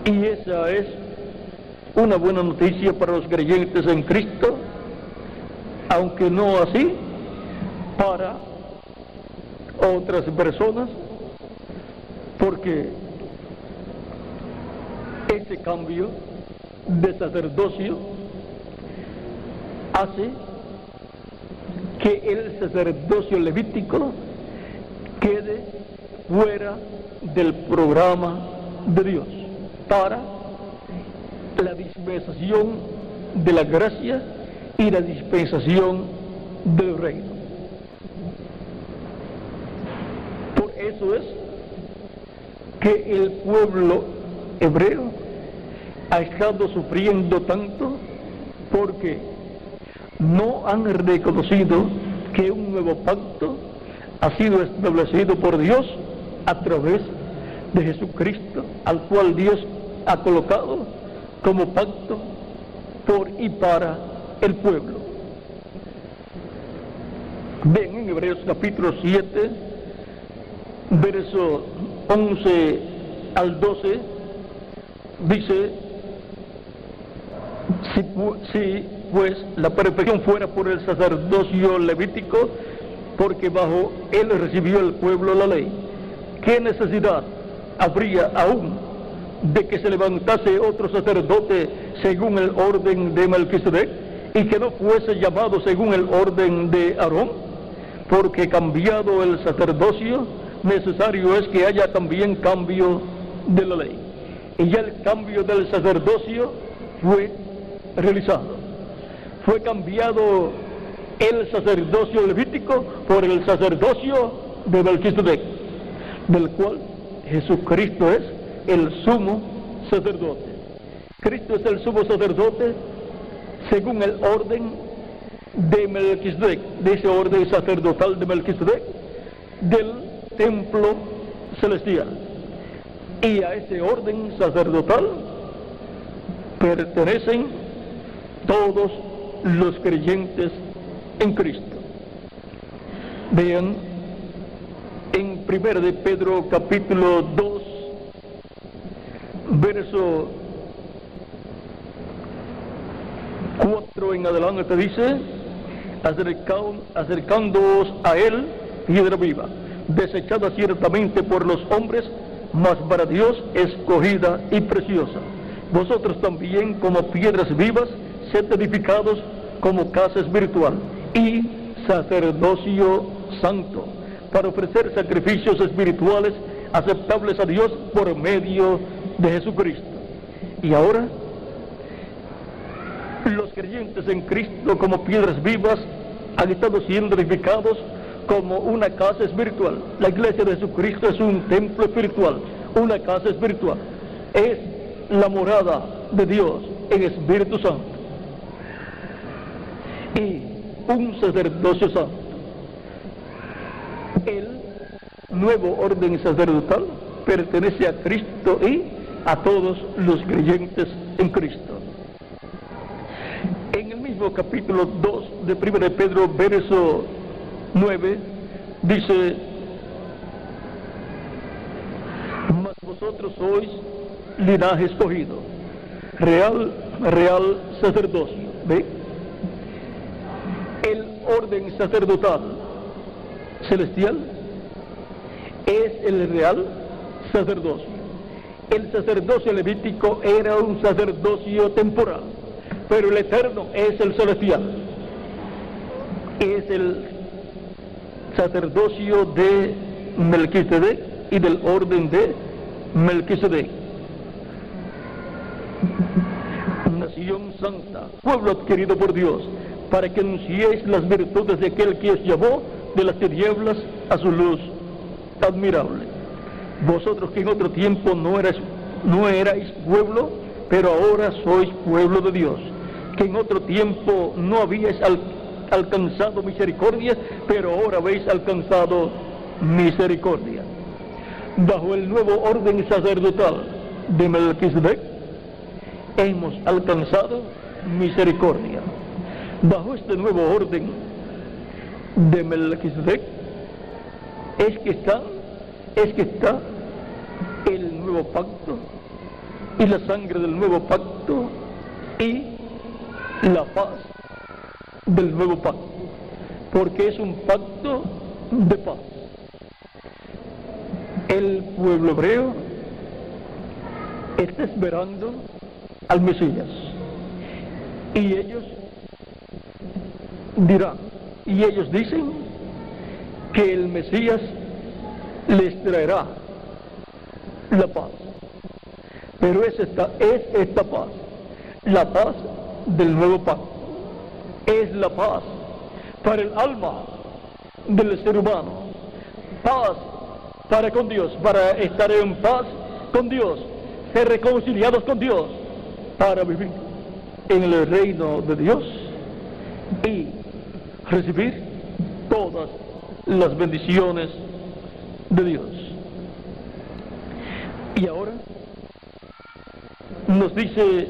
Y esa es una buena noticia para los creyentes en Cristo, aunque no así para otras personas, porque ese cambio de sacerdocio hace que el sacerdocio levítico quede fuera del programa de Dios para la dispensación de la gracia y la dispensación del reino. Por eso es que el pueblo hebreo ha estado sufriendo tanto, porque no han reconocido que un nuevo pacto ha sido establecido por Dios a través de Jesucristo, al cual Dios ha colocado como pacto por y para el pueblo. Ven en Hebreos capítulo 7, verso 11 al 12, dice: si pues la perfección fuera por el sacerdocio levítico, porque bajo él recibió el pueblo la ley, ¿qué necesidad habría aún de que se levantase otro sacerdote según el orden de Melquisedec, y que no fuese llamado según el orden de Aarón? Porque cambiado el sacerdocio, necesario es que haya también cambio de la ley. Y ya el cambio del sacerdocio fue realizado. Fue cambiado el sacerdocio levítico por el sacerdocio de Melquisedec, del cual Jesucristo es el sumo sacerdote. Cristo es el sumo sacerdote según el orden de Melquisedec, de ese orden sacerdotal de Melquisedec, del templo celestial. Y a ese orden sacerdotal pertenecen todos los creyentes en Cristo. Vean en 1 de Pedro capítulo 2, verso 4 en adelante, dice: acercándoos a él, piedra viva, desechada ciertamente por los hombres, mas para Dios escogida y preciosa. Vosotros también, como piedras vivas, sed edificados como casa espiritual y sacerdocio santo, para ofrecer sacrificios espirituales aceptables a Dios por medio de Jesucristo. Y ahora, los creyentes en Cristo, como piedras vivas, han estado siendo edificados como una casa espiritual. La iglesia de Jesucristo es un templo espiritual, una casa espiritual. Es la morada de Dios en Espíritu Santo y un sacerdocio santo. El nuevo orden sacerdotal pertenece a Cristo y a todos los creyentes en Cristo. En el mismo capítulo 2 de 1 de Pedro, verso 9, dice: mas vosotros sois linaje escogido, real sacerdocio. ¿Ve? el orden sacerdotal celestial es el real sacerdocio. El sacerdocio levítico era un sacerdocio temporal, pero el eterno es el celestial. Es el sacerdocio de Melquisedec y del orden de Melquisedec. Nación santa, pueblo adquirido por Dios, para que anunciéis las virtudes de aquel que os llamó de las tinieblas a su luz admirable. Vosotros que en otro tiempo no erais pueblo, pero ahora sois pueblo de Dios, que en otro tiempo no habíais alcanzado misericordia, pero ahora habéis alcanzado misericordia. Bajo el nuevo orden sacerdotal de Melquisedec hemos alcanzado misericordia. Bajo este nuevo orden de Melquisedec es que está el nuevo pacto y la sangre del nuevo pacto y la paz del nuevo pacto, porque es un pacto de paz. El pueblo hebreo está esperando al Mesías y ellos dirán, y ellos dicen que el Mesías les traerá la paz, pero es esta paz, la paz del nuevo pacto, es la paz para el alma del ser humano, paz para con Dios, para estar en paz con Dios, ser reconciliados con Dios, para vivir en el reino de Dios y recibir todas las bendiciones de Dios. Y ahora nos dice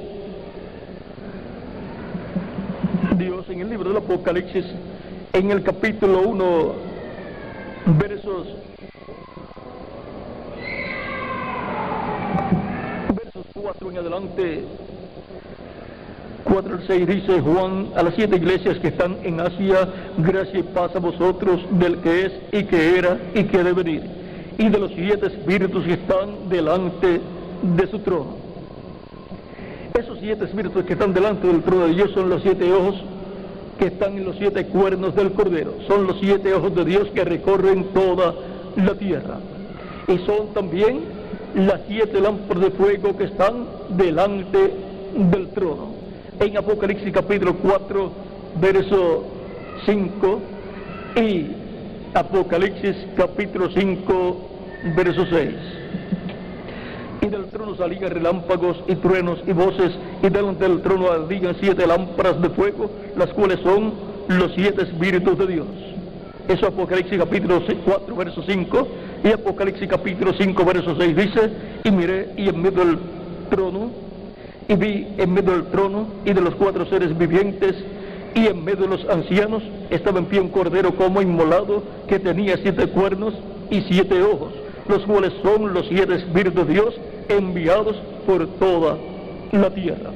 Dios en el libro del Apocalipsis, en el capítulo 1, versos 4 en adelante, 4 al 6, dice Juan a las 7 iglesias que están en Asia: gracia y paz a vosotros del que es y que era y que ha de venir, y de los 7 espíritus que están delante de su trono. Esos 7 espíritus que están delante del trono de Dios son los 7 ojos que están en los 7 cuernos del Cordero, son los 7 ojos de Dios que recorren toda la tierra, y son también las 7 lámparas de fuego que están delante del trono. En Apocalipsis capítulo 4, verso 5, y Apocalipsis capítulo 5, verso 6. Y del trono salían relámpagos y truenos y voces, y delante del trono ardían 7 lámparas de fuego, las cuales son los 7 espíritus de Dios. Eso Apocalipsis capítulo 4, verso 5, y Apocalipsis capítulo 5, verso 6 dice: y miré, y en medio del trono, y vi en medio del trono y de los 4 seres vivientes, y en medio de los ancianos estaba en pie un cordero como inmolado, que tenía 7 cuernos y 7 ojos, los cuales son los 7 espíritus de Dios enviados por toda la tierra.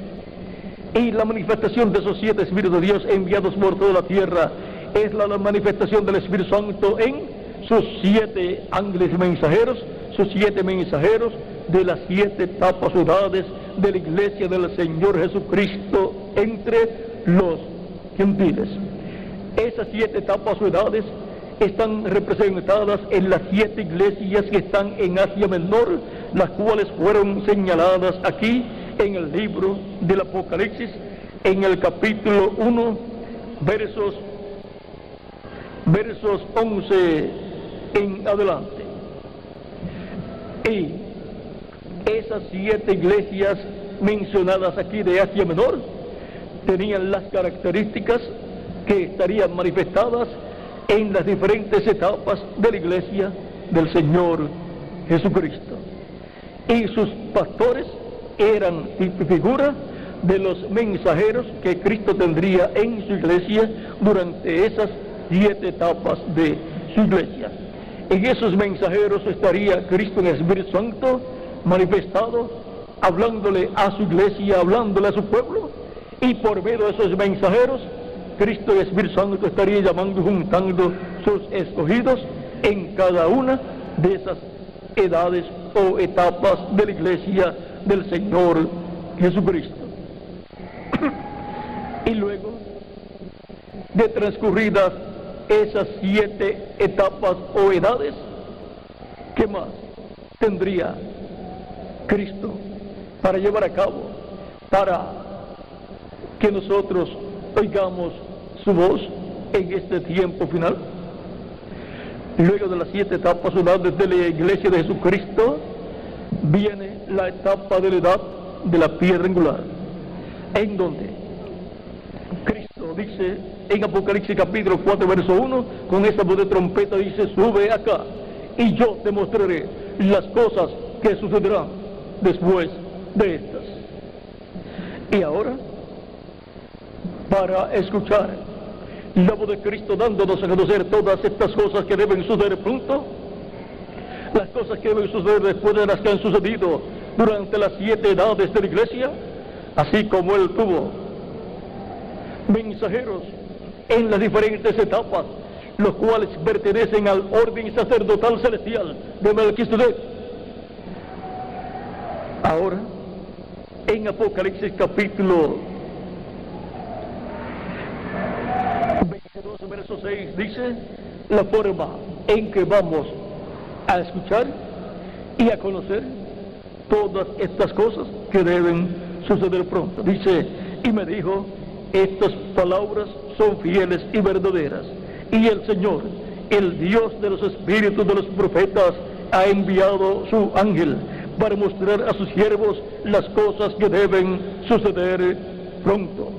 Y la manifestación de esos 7 espíritus de Dios enviados por toda la tierra es la manifestación del Espíritu Santo en sus 7 ángeles mensajeros, sus 7 mensajeros de las 7 etapas o edades de la iglesia del Señor Jesucristo entre los gentiles. Esas 7 etapas o edades están representadas en las 7 iglesias que están en Asia Menor, las cuales fueron señaladas aquí en el libro del Apocalipsis, en el capítulo 1, versos 11 en adelante. Y esas 7 iglesias mencionadas aquí de Asia Menor tenían las características que estarían manifestadas en las diferentes etapas de la iglesia del Señor Jesucristo. Y sus pastores eran figura de los mensajeros que Cristo tendría en su iglesia durante esas 7 etapas de su iglesia. En esos mensajeros estaría Cristo en el Espíritu Santo manifestado, hablándole a su iglesia, hablándole a su pueblo, y por medio de esos mensajeros Cristo y el Espíritu Santo estaría llamando y juntando sus escogidos en cada una de esas edades o etapas de la iglesia del Señor Jesucristo. Y luego de transcurridas esas 7 etapas o edades, ¿qué más tendría Cristo para llevar a cabo, para que nosotros oigamos su voz en este tiempo final? Luego de las 7 etapas o edades de la iglesia de Jesucristo, viene la etapa de la edad de la piedra angular, en donde Cristo dice en Apocalipsis capítulo 4 verso 1, con esa voz de trompeta dice: sube acá y yo te mostraré las cosas que sucederán después de estas. Y ahora, para escuchar la voz de Cristo dándonos a conocer todas estas cosas que deben suceder pronto, las cosas que deben suceder después de las que han sucedido durante las 7 edades de la iglesia, así como Él tuvo mensajeros en las diferentes etapas, los cuales pertenecen al orden sacerdotal celestial de Melquisedec. Ahora, en Apocalipsis capítulo 22, verso 6, dice la forma en que vamos a escuchar y a conocer todas estas cosas que deben suceder pronto. Dice: y me dijo, estas palabras son fieles y verdaderas, y el Señor, el Dios de los espíritus de los profetas, ha enviado su ángel para mostrar a sus siervos las cosas que deben suceder pronto.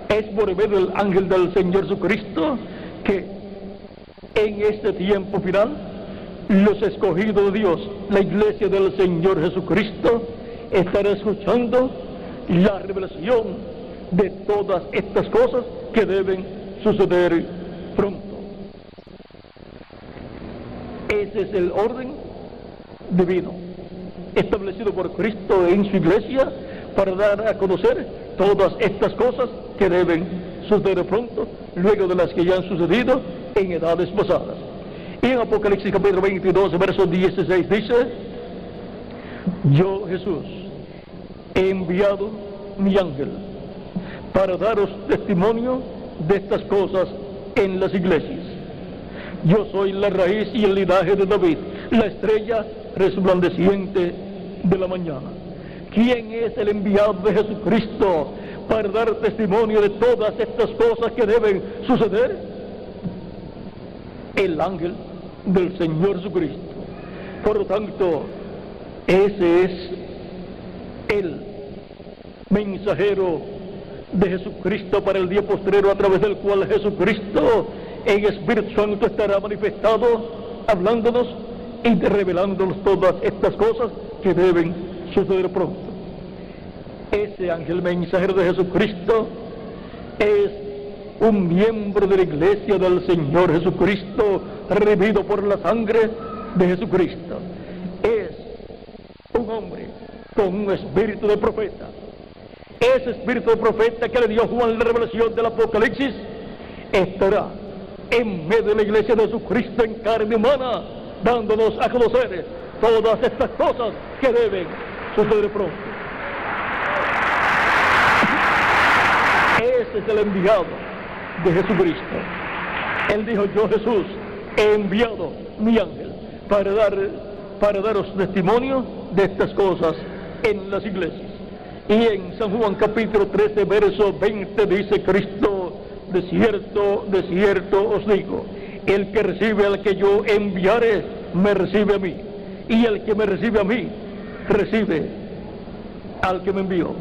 Es por medio del ángel del Señor Jesucristo que en este tiempo final los escogidos de Dios, la iglesia del Señor Jesucristo, estará escuchando la revelación de todas estas cosas que deben suceder pronto. Ese es el orden divino establecido por Cristo en su iglesia para dar a conocer todas estas cosas que deben suceder pronto, luego de las que ya han sucedido en edades pasadas. Y en Apocalipsis capítulo 22, verso 16 dice: yo, Jesús, he enviado mi ángel para daros testimonio de estas cosas en las iglesias. Yo soy la raíz y el linaje de David, la estrella resplandeciente de la mañana. ¿Quién es el enviado de Jesucristo para dar testimonio de todas estas cosas que deben suceder? El ángel del Señor Jesucristo. Por lo tanto, ese es el mensajero de Jesucristo para el día postrero, a través del cual Jesucristo en Espíritu Santo estará manifestado, hablándonos y revelándonos todas estas cosas que deben suceder pronto. Ese ángel mensajero de Jesucristo es un miembro de la iglesia del Señor Jesucristo, redimido por la sangre de Jesucristo. Es un hombre con un espíritu de profeta. Ese espíritu de profeta que le dio Juan la revelación del Apocalipsis estará en medio de la iglesia de Jesucristo en carne humana, dándonos a conocer todas estas cosas que deben suceder pronto. Ese es el enviado de Jesucristo. Él dijo: yo, Jesús, he enviado mi ángel para daros testimonio de estas cosas en las iglesias. Y en San Juan capítulo 13, verso 20 dice Cristo: de cierto os digo, el que recibe al que yo enviare, me recibe a mí, y el que me recibe a mí, recibe al que me envió.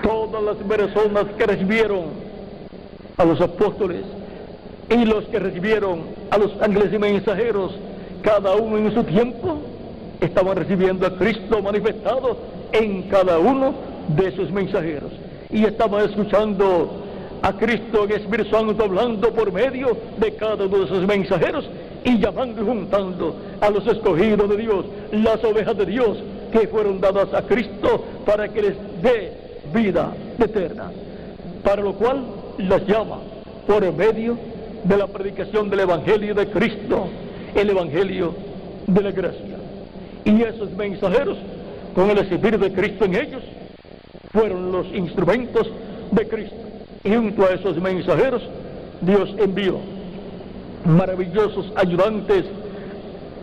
Todas las personas que recibieron a los apóstoles y los que recibieron a los ángeles y mensajeros, cada uno en su tiempo, estaban recibiendo a Cristo manifestado en cada uno de sus mensajeros, y estaban escuchando a Cristo en Espíritu Santo hablando por medio de cada uno de sus mensajeros, y llamando y juntando a los escogidos de Dios, las ovejas de Dios que fueron dadas a Cristo para que les dé vida eterna. para lo cual las llama por medio de la predicación del Evangelio de Cristo, el Evangelio de la gracia. Y esos mensajeros, con el Espíritu de Cristo en ellos, fueron los instrumentos de Cristo. Y junto a esos mensajeros, Dios envió maravillosos ayudantes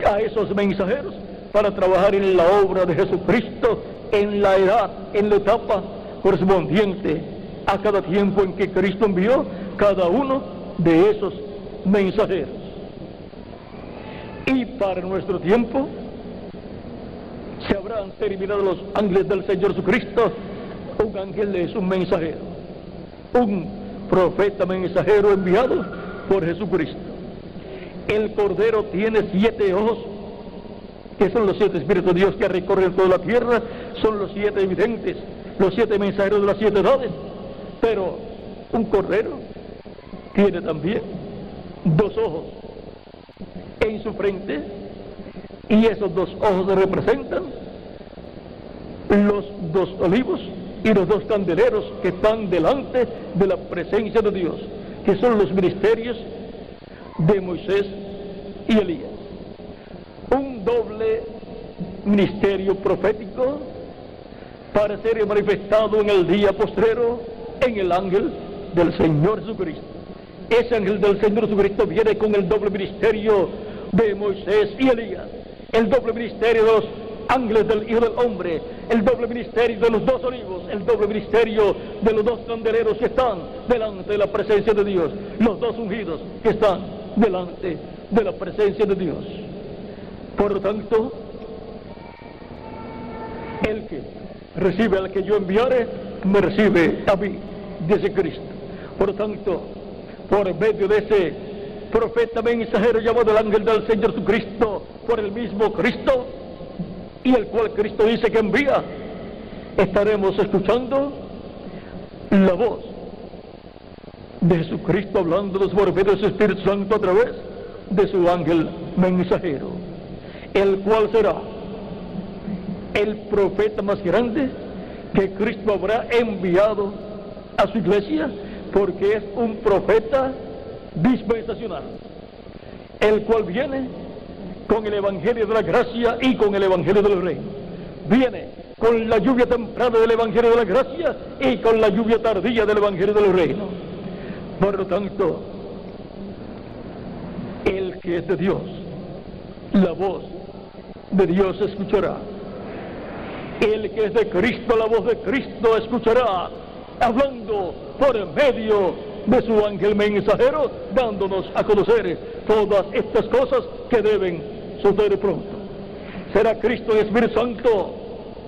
a esos mensajeros para trabajar en la obra de Jesucristo en la edad, en la etapa correspondiente a cada tiempo en que Cristo envió cada uno de esos mensajeros. Y para nuestro tiempo se habrán terminado los ángeles del Señor Jesucristo. Un ángel es un mensajero, un profeta mensajero enviado por Jesucristo. El Cordero tiene 7 ojos, que son los 7 Espíritus de Dios que recorren toda la tierra, son los 7 evidentes, los 7 mensajeros de las 7 edades. Pero un Cordero tiene también 2 ojos en su frente, y esos 2 ojos representan los 2 olivos y los 2 candeleros que están delante de la presencia de Dios, que son los ministerios de Moisés y Elías. Un doble ministerio profético para ser manifestado en el día postrero en el ángel del Señor Jesucristo. Ese ángel del Señor Jesucristo viene con el doble ministerio de Moisés y Elías, el doble ministerio de los ángeles del Hijo del Hombre, el doble ministerio de los 2 olivos, el doble ministerio de los 2 candeleros que están delante de la presencia de Dios, los 2 ungidos que están delante de la presencia de Dios. Por lo tanto, el que recibe al que yo enviare, me recibe a mí, dice Cristo. Por lo tanto, por medio de ese profeta mensajero llamado el ángel del Señor Jesucristo, por el mismo Cristo, y el cual Cristo dice que envía, estaremos escuchando la voz de Jesucristo hablándonos por medio de su Espíritu Santo a través de su ángel mensajero, el cual será el profeta más grande que Cristo habrá enviado a su iglesia, porque es un profeta dispensacional, el cual viene con el Evangelio de la gracia y con el Evangelio del reino. Viene con la lluvia temprana del Evangelio de la gracia y con la lluvia tardía del Evangelio del reino. Por lo tanto, el que es de Dios, la voz de Dios escuchará. El que es de Cristo, la voz de Cristo escuchará, hablando por medio de su ángel mensajero, dándonos a conocer todas estas cosas que deben suceder pronto. Será Cristo el Espíritu Santo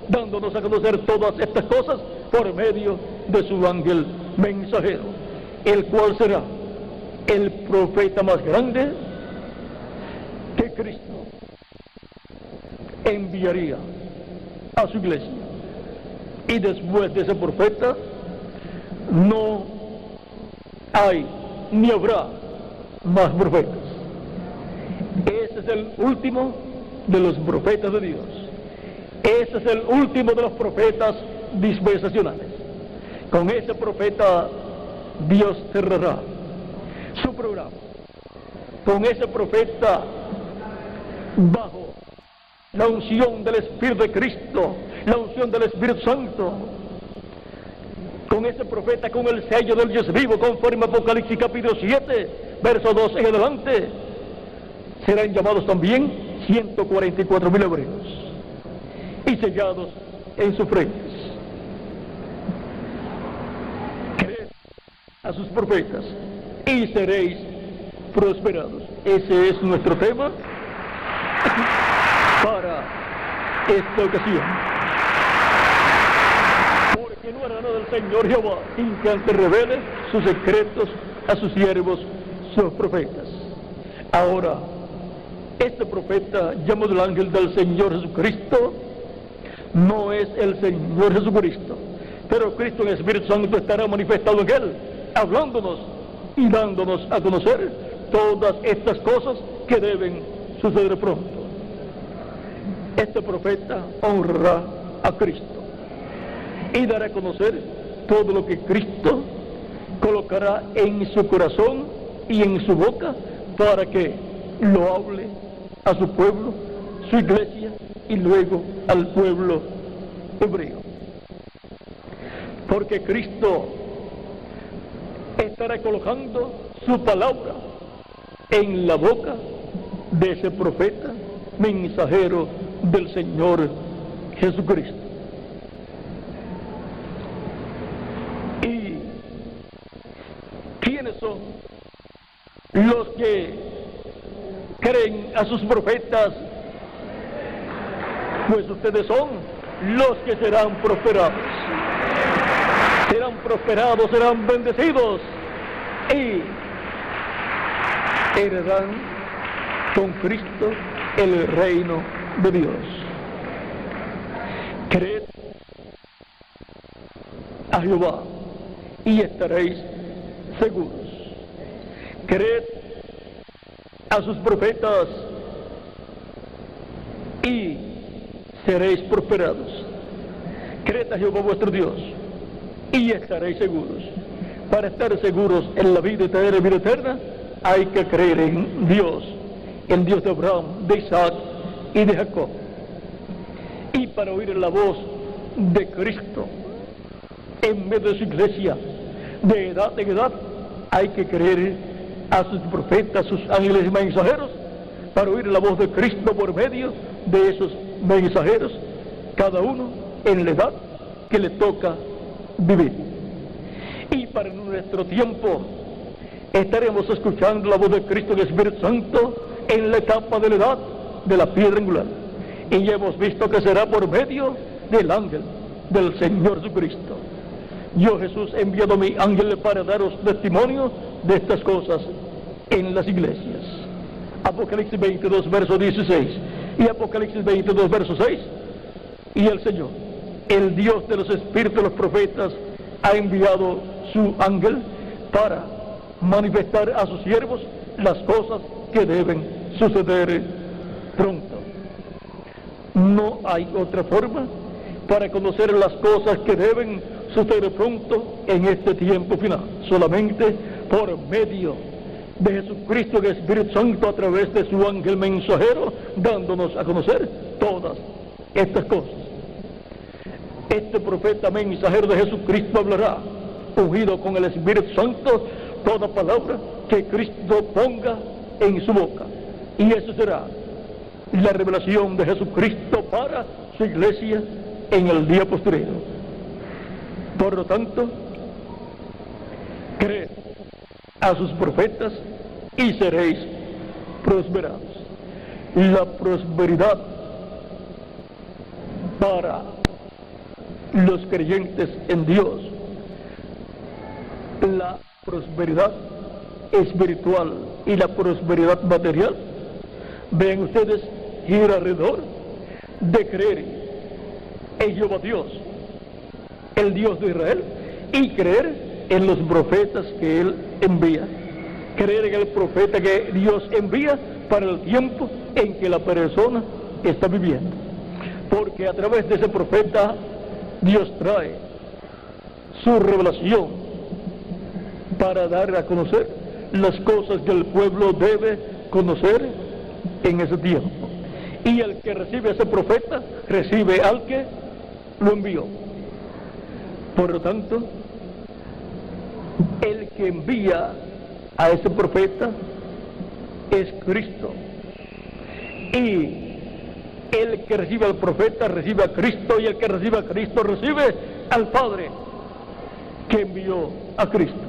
dándonos a conocer todas estas cosas por medio de su ángel mensajero, el cual será el profeta más grande que Cristo enviaría a su iglesia. Y después de ese profeta no hay ni habrá más profetas. Ese es el último de los profetas de Dios. Ese es el último de los profetas dispensacionales. Con ese profeta Dios cerrará su programa. Con ese profeta, bajo la unción del Espíritu de Cristo, la unción del Espíritu Santo, con ese profeta, con el sello del Dios vivo, conforme a Apocalipsis capítulo 7, verso 2 en adelante, serán llamados también 144,000 hebreos y sellados en sus frentes. Creed a sus profetas y seréis prosperados. Ese es nuestro tema para esta ocasión. Porque no hará nada el Señor Jehová sin que antes revele sus secretos a sus siervos, sus profetas. Ahora, este profeta, llamado el ángel del Señor Jesucristo, no es el Señor Jesucristo, pero Cristo en el Espíritu Santo estará manifestado en él, hablándonos y dándonos a conocer todas estas cosas que deben suceder pronto. Este profeta honrará a Cristo y dará a conocer todo lo que Cristo colocará en su corazón y en su boca para que lo hable a su pueblo, su iglesia y luego al pueblo hebreo. Porque Cristo estará colocando su palabra en la boca de ese profeta, mensajero del Señor Jesucristo. ¿Y quiénes son los que creen a sus profetas? Pues ustedes son los que serán prosperados. Serán prosperados, serán bendecidos y heredarán con Cristo el reino de Dios. Creed a Jehová y estaréis seguros. Creed a sus profetas y seréis prosperados. Creed a Jehová vuestro Dios y estaréis seguros. Para estar seguros en la vida y tener vida eterna, hay que creer en Dios, el Dios de Abraham, de Isaac y de Jacob. Y para oír la voz de Cristo en medio de su iglesia, de edad en edad, hay que creer a sus profetas, sus ángeles y mensajeros, para oír la voz de Cristo por medio de esos mensajeros, cada uno en la edad que le toca vivir. Y para nuestro tiempo estaremos escuchando la voz de Cristo y del Espíritu Santo en la etapa de la edad de la piedra angular. Y ya hemos visto que será por medio del ángel del Señor Jesucristo. Yo, Jesús, he enviado a mi ángel para daros testimonio de estas cosas en las iglesias. Apocalipsis 22, verso 16 y Apocalipsis 22, verso 6. Y el Señor, el Dios de los espíritus de los profetas, ha enviado su ángel para manifestar a sus siervos las cosas que deben suceder pronto. No hay otra forma para conocer las cosas que deben suceder pronto en este tiempo final, solamente por medio de Jesucristo y el Espíritu Santo a través de su ángel mensajero, dándonos a conocer todas estas cosas. Este profeta mensajero de Jesucristo hablará, ungido con el Espíritu Santo, toda palabra que Cristo ponga en su boca. Y eso será la revelación de Jesucristo para su iglesia en el día posterior. Por lo tanto, creed a sus profetas y seréis prosperados. La prosperidad para los creyentes en Dios, la prosperidad espiritual y la prosperidad material, vean ustedes, gira alrededor de creer en Jehová Dios, el Dios de Israel, y creer en los profetas que Él envía. Creer en el profeta que Dios envía para el tiempo en que la persona está viviendo. Porque a través de ese profeta Dios trae su revelación para dar a conocer las cosas que el pueblo debe conocer en ese tiempo. Y el que recibe a ese profeta, recibe al que lo envió. Por lo tanto, el que envía a ese profeta es Cristo. Y el que recibe al profeta recibe a Cristo, y el que recibe a Cristo recibe al Padre que envió a Cristo.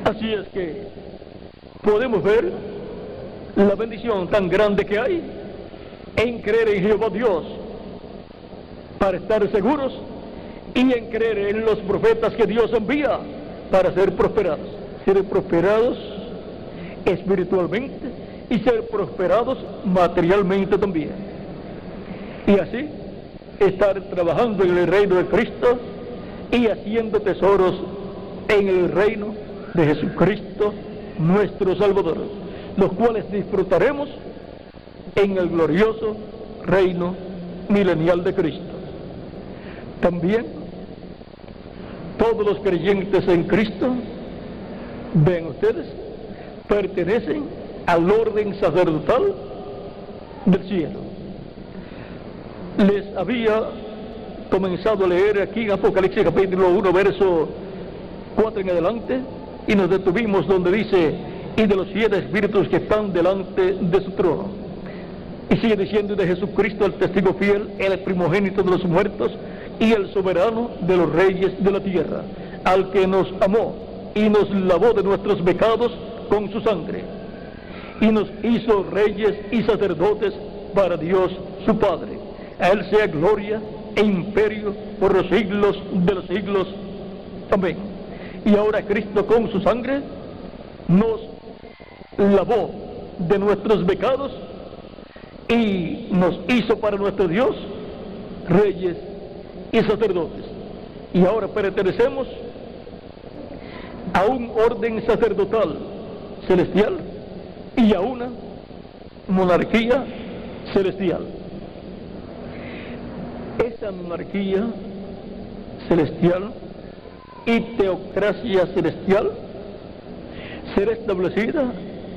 Así es que podemos ver la bendición tan grande que hay en creer en Jehová Dios para estar seguros, y en creer en los profetas que Dios envía para ser prosperados espiritualmente y ser prosperados materialmente también. Y así estar trabajando en el reino de Cristo y haciendo tesoros en el reino de Jesucristo nuestro Salvador, los cuales disfrutaremos en el glorioso reino milenial de Cristo. También todos los creyentes en Cristo, ven ustedes, pertenecen al orden sacerdotal del cielo. Les había comenzado a leer aquí en Apocalipsis capítulo 1, verso 4 en adelante, y nos detuvimos donde dice: y de los 7 espíritus que están delante de su trono. Y sigue diciendo: de Jesucristo, el testigo fiel, el primogénito de los muertos y el soberano de los reyes de la tierra, al que nos amó y nos lavó de nuestros pecados con su sangre, y nos hizo reyes y sacerdotes para Dios su Padre. A él sea gloria e imperio por los siglos de los siglos. Amén. Y ahora Cristo con su sangre nos lavó de nuestros pecados y nos hizo para nuestro Dios reyes y sacerdotes. Y ahora pertenecemos a un orden sacerdotal celestial y a una monarquía celestial. Esa monarquía celestial y teocracia celestial será establecida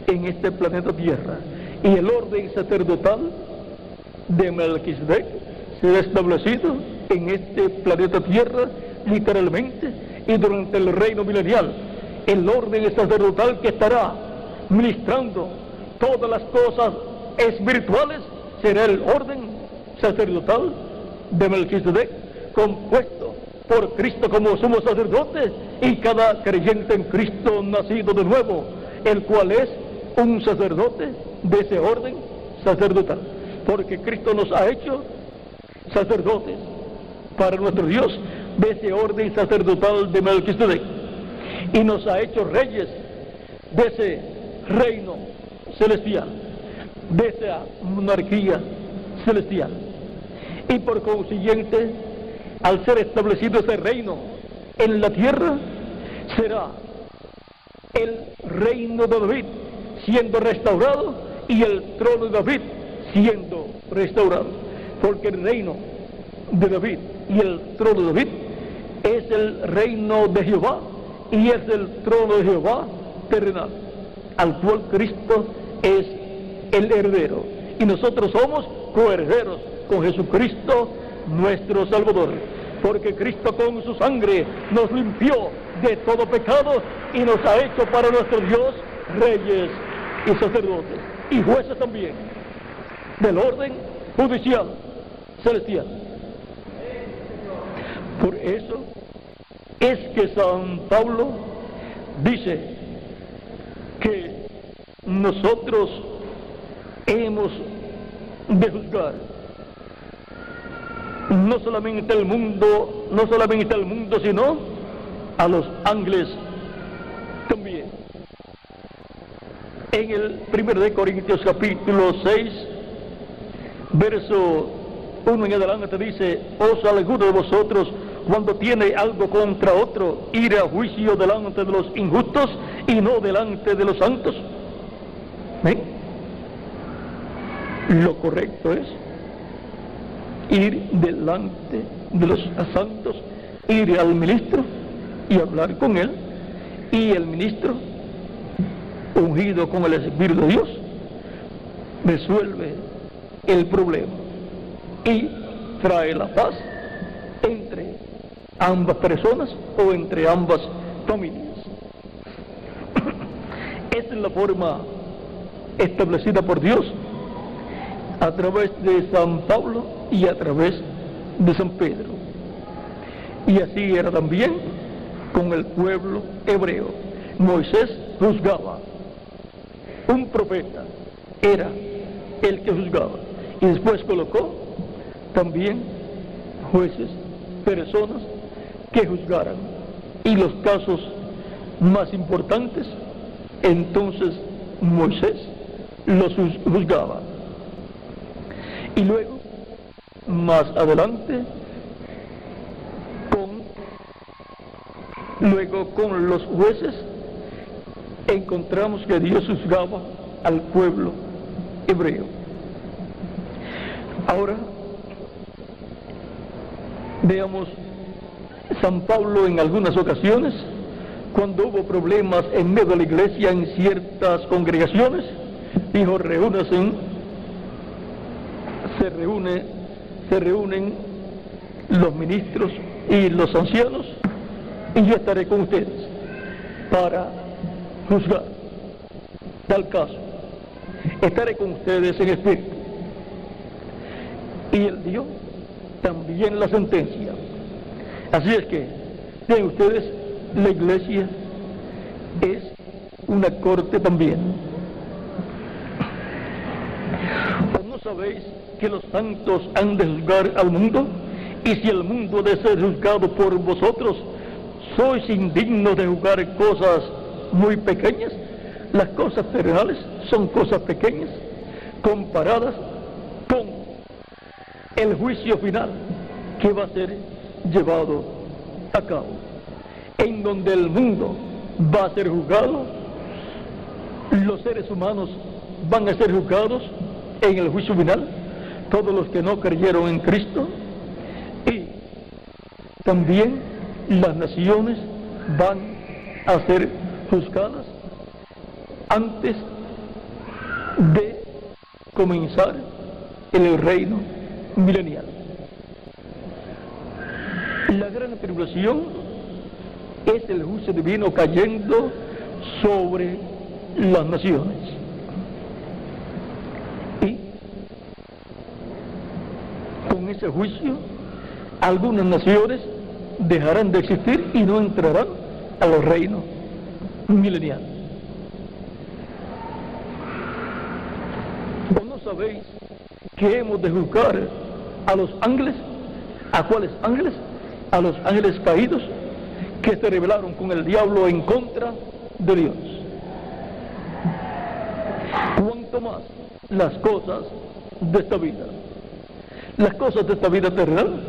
en este planeta Tierra, y el orden sacerdotal de Melquisedec será establecido en este planeta Tierra literalmente, y durante el reino milenial el orden sacerdotal que estará ministrando todas las cosas espirituales será el orden sacerdotal de Melquisedec, compuesto por Cristo como sumo sacerdote y cada creyente en Cristo nacido de nuevo, el cual es un sacerdote de ese orden sacerdotal, porque Cristo nos ha hecho sacerdotes para nuestro Dios de ese orden sacerdotal de Melquisedec, y nos ha hecho reyes de ese reino celestial, de esa monarquía celestial. Y por consiguiente, al ser establecido ese reino en la tierra, será el reino de David siendo restaurado y el trono de David siendo restaurado, porque el reino de David y el trono de David es el reino de Jehová y es el trono de Jehová terrenal, al cual Cristo es el heredero, y nosotros somos coherederos con Jesucristo nuestro Salvador, porque Cristo con su sangre nos limpió de todo pecado y nos ha hecho para nuestro Dios reyes y sacerdotes y jueces también del orden judicial celestial. Por eso es que San Pablo dice que nosotros hemos de juzgar no solamente al mundo, sino a los ángeles también. En el 1 de Corintios capítulo 6, verso 1 en adelante dice: ¿os alguno de vosotros, cuando tiene algo contra otro, ir a juicio delante de los injustos y no delante de los santos? Lo correcto es ir delante de los santos, ir al ministro y hablar con él, y el ministro, ungido con el Espíritu de Dios, resuelve el problema y trae la paz entre ambas personas o entre ambas familias. Esa es la forma establecida por Dios a través de San Pablo y a través de San Pedro. Y así era también con el pueblo hebreo. Moisés juzgaba, un profeta era el que juzgaba, y después colocó también jueces, personas que juzgaran, y los casos más importantes, entonces Moisés los juzgaba. Y luego, más adelante, con los jueces, encontramos que Dios juzgaba al pueblo hebreo. Ahora, veamos San Pablo en algunas ocasiones, cuando hubo problemas en medio de la iglesia en ciertas congregaciones, dijo: se reúnen los ministros y los ancianos, y yo estaré con ustedes para juzgar tal caso. Estaré con ustedes en espíritu. Y él dio también la sentencia. Así es que, vean ustedes, la iglesia es una corte también. ¿O no sabéis que los santos han de juzgar al mundo? Y si el mundo ha de ser juzgado por vosotros, ¿sois indignos de juzgar cosas muy pequeñas? Las cosas terrenales son cosas pequeñas comparadas con el juicio final que va a ser llevado a cabo, en donde el mundo va a ser juzgado, los seres humanos van a ser juzgados en el juicio final, todos los que no creyeron en Cristo, y también las naciones van a ser juzgadas antes de comenzar el reino milenial. La gran tribulación es el juicio divino cayendo sobre las naciones. Y con ese juicio, algunas naciones dejarán de existir y no entrarán al reino milenial. ¿O no sabéis que hemos de juzgar a los ángeles? ¿A cuáles ángeles? A los ángeles caídos que se rebelaron con el diablo en contra de Dios. Cuanto más las cosas de esta vida. Las cosas de esta vida terrenal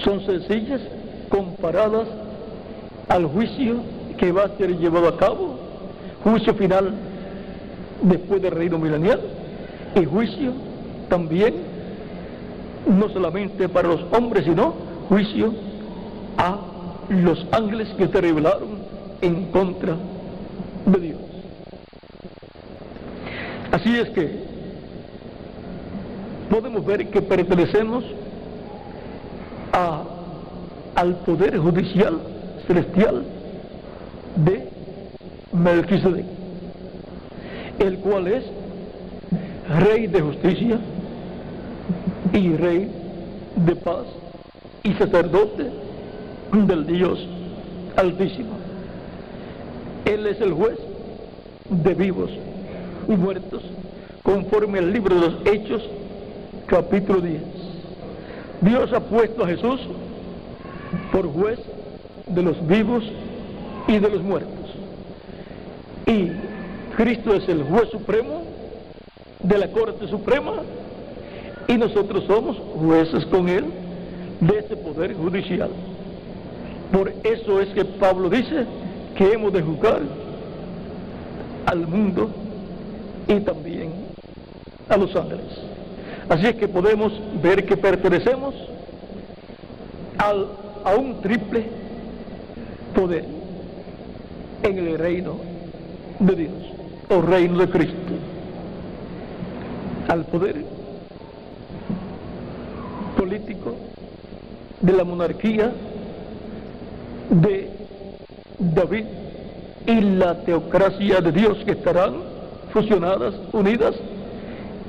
son sencillas comparadas al juicio que va a ser llevado a cabo, juicio final después del reino milenial, y juicio también no solamente para los hombres, sino juicio a los ángeles que se rebelaron en contra de Dios. Así es que podemos ver que pertenecemos al poder judicial celestial de Melquisedec, el cual es Rey de justicia y Rey de paz y sacerdote del Dios Altísimo. Él es el juez de vivos y muertos, conforme al libro de los Hechos, capítulo 10. Dios ha puesto a Jesús por juez de los vivos y de los muertos. Y Cristo es el juez supremo de la Corte Suprema, y nosotros somos jueces con Él de ese poder judicial. Por eso es que Pablo dice que hemos de juzgar al mundo y también a los ángeles. Así es que podemos ver que pertenecemos a un triple poder en el reino de Dios, o reino de Cristo. Al poder político de la monarquía de David y la teocracia de Dios, que estarán fusionadas, unidas,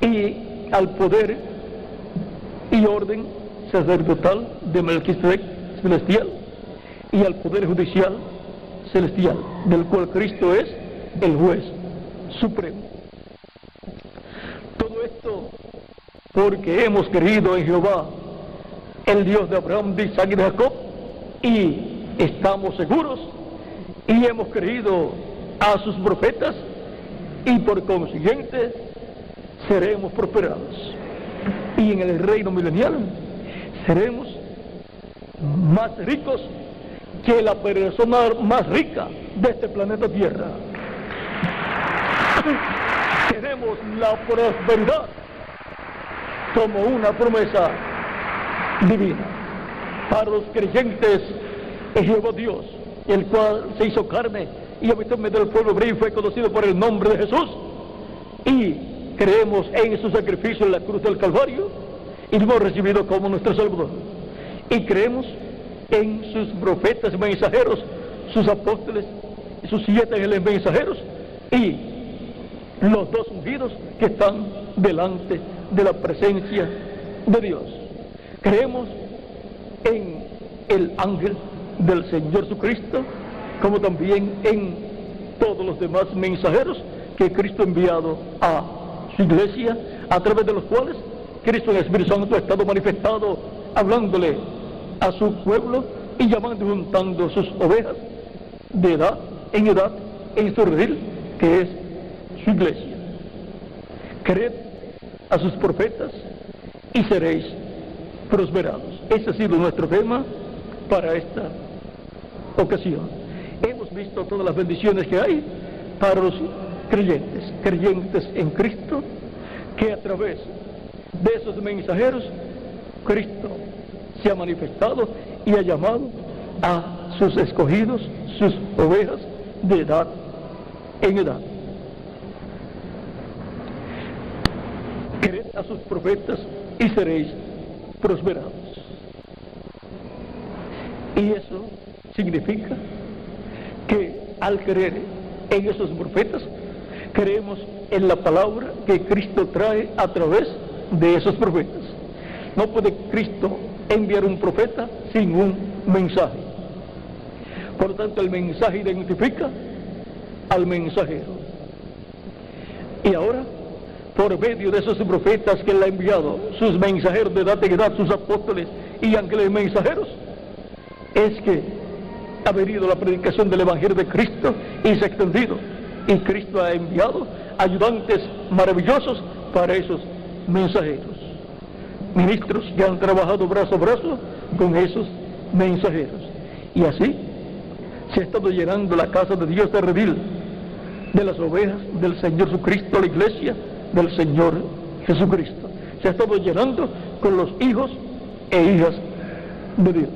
y al poder y orden sacerdotal de Melquisedec celestial, y al poder judicial celestial, del cual Cristo es el juez supremo. Todo esto porque hemos creído en Jehová, el Dios de Abraham, de Isaac y de Jacob, y estamos seguros, y hemos creído a sus profetas, y por consiguiente seremos prosperados. Y en el reino milenial seremos más ricos que la persona más rica de este planeta Tierra. Tenemos la prosperidad como una promesa divina. Para los creyentes es Jehová Dios, el cual se hizo carne y habitó en medio del pueblo hebreo y fue conocido por el nombre de Jesús. Y creemos en su sacrificio en la cruz del Calvario y lo hemos recibido como nuestro Salvador. Y creemos en sus profetas mensajeros, sus apóstoles, sus 7 ángeles mensajeros y los 2 ungidos que están delante de la presencia de Dios. Creemos en el ángel del Señor Jesucristo, como también en todos los demás mensajeros que Cristo ha enviado a su iglesia, a través de los cuales Cristo en el Espíritu Santo ha estado manifestado, hablándole a su pueblo y llamando y juntando sus ovejas de edad en su redil, que es su iglesia. Creed a sus profetas y seréis prosperados. Ese ha sido nuestro tema para esta ocasión. Hemos visto todas las bendiciones que hay para los creyentes en Cristo, que a través de esos mensajeros Cristo se ha manifestado y ha llamado a sus escogidos, sus ovejas de edad en edad. Creed a sus profetas y seréis prosperados. Y eso significa que al creer en esos profetas, creemos en la palabra que Cristo trae a través de esos profetas. No puede Cristo enviar un profeta sin un mensaje. Por lo tanto, el mensaje identifica al mensajero. Y ahora, por medio de esos profetas que él ha enviado, sus mensajeros de edad en edad, sus apóstoles y ángeles mensajeros, es que ha venido la predicación del Evangelio de Cristo y se ha extendido. Y Cristo ha enviado ayudantes maravillosos para esos mensajeros. Ministros que han trabajado brazo a brazo con esos mensajeros. Y así se ha estado llenando la casa de Dios de redil, de las ovejas del Señor Jesucristo, la iglesia del Señor Jesucristo. Se ha estado llenando con los hijos e hijas de Dios,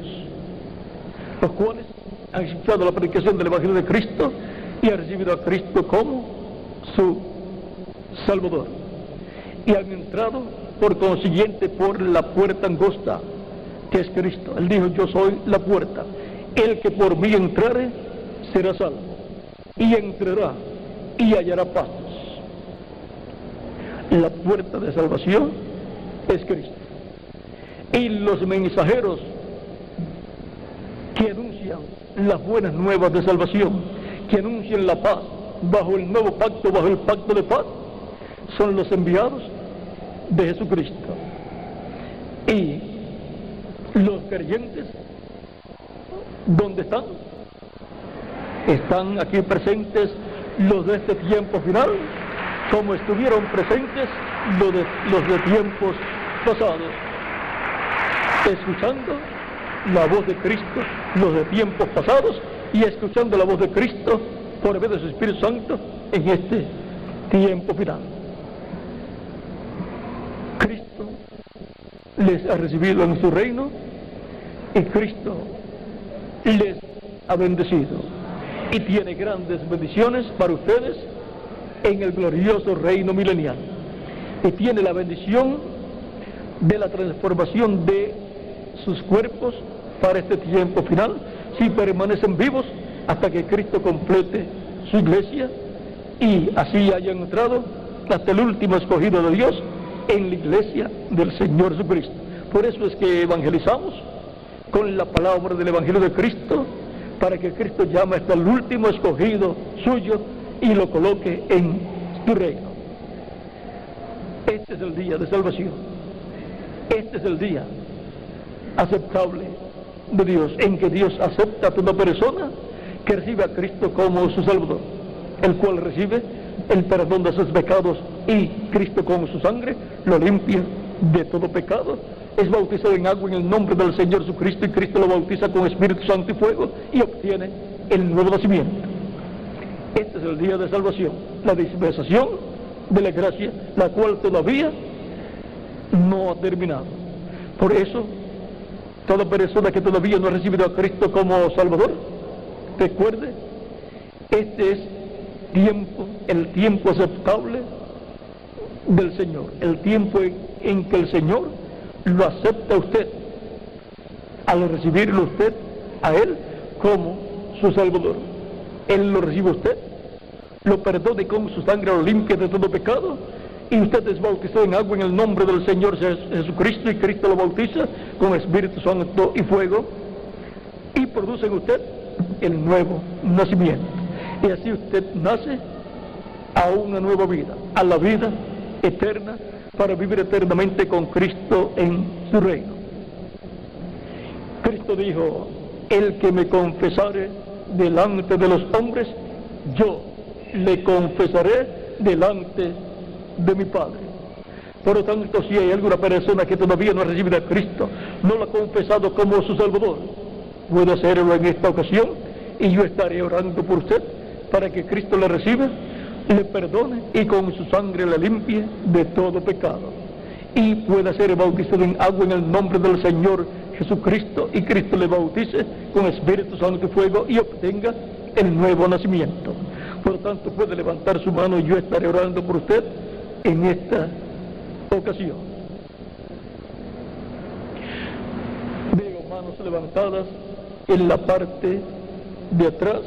los cuales han escuchado la predicación del Evangelio de Cristo y han recibido a Cristo como su Salvador. Y han entrado, por consiguiente, por la puerta angosta, que es Cristo. Él dijo: yo soy la puerta. El que por mí entrare será salvo. Y entrará y hallará pastos. La puerta de salvación es Cristo. Y los mensajeros que anuncian las buenas nuevas de salvación, que anuncian la paz bajo el nuevo pacto, bajo el pacto de paz, son los enviados de Jesucristo. Y los creyentes, ¿dónde están? Están aquí presentes los de este tiempo final, como estuvieron presentes los de tiempos pasados, escuchando la voz de Cristo, los de tiempos pasados, y escuchando la voz de Cristo por medio de su Espíritu Santo en este tiempo final. Cristo les ha recibido en su reino y Cristo les ha bendecido y tiene grandes bendiciones para ustedes en el glorioso reino milenial. Y tiene la bendición de la transformación de sus cuerpos para este tiempo final, si permanecen vivos hasta que Cristo complete su iglesia y así hayan entrado hasta el último escogido de Dios en la iglesia del Señor Jesucristo. Por eso es que evangelizamos con la palabra del Evangelio de Cristo, para que Cristo llame hasta el último escogido suyo y lo coloque en su reino. Este es el día de salvación. Este es el día aceptable de Dios, en que Dios acepta a toda persona que recibe a Cristo como su Salvador, el cual recibe el perdón de sus pecados y Cristo con su sangre lo limpia de todo pecado. Es bautizado en agua en el nombre del Señor Jesucristo y Cristo lo bautiza con Espíritu Santo y fuego y obtiene el nuevo nacimiento. Este es el día de salvación, la dispensación de la gracia, la cual todavía no ha terminado. Por eso Toda persona que todavía no ha recibido a Cristo como Salvador, recuerde, este es el tiempo aceptable del Señor, el tiempo en que el Señor lo acepta a usted, al recibirlo usted a Él como su Salvador. Él lo recibe a usted, lo perdona y con su sangre lo limpia de todo pecado, y usted es bautizado en agua en el nombre del Señor Jesucristo, y Cristo lo bautiza con Espíritu Santo y fuego, y produce en usted el nuevo nacimiento. Y así usted nace a una nueva vida, a la vida eterna, para vivir eternamente con Cristo en su reino. Cristo dijo: el que me confesare delante de los hombres, yo le confesaré delante de mi Padre. Por lo tanto, si hay alguna persona que todavía no ha recibido a Cristo, no lo ha confesado como su Salvador, puede hacerlo en esta ocasión, y yo estaré orando por usted para que Cristo le reciba, le perdone y con su sangre le limpie de todo pecado, y pueda ser bautizado en agua en el nombre del Señor Jesucristo, y Cristo le bautice con Espíritu Santo y fuego, y obtenga el nuevo nacimiento. Por lo tanto, puede levantar su mano y yo estaré orando por usted en esta ocasión. Veo manos levantadas en la parte de atrás.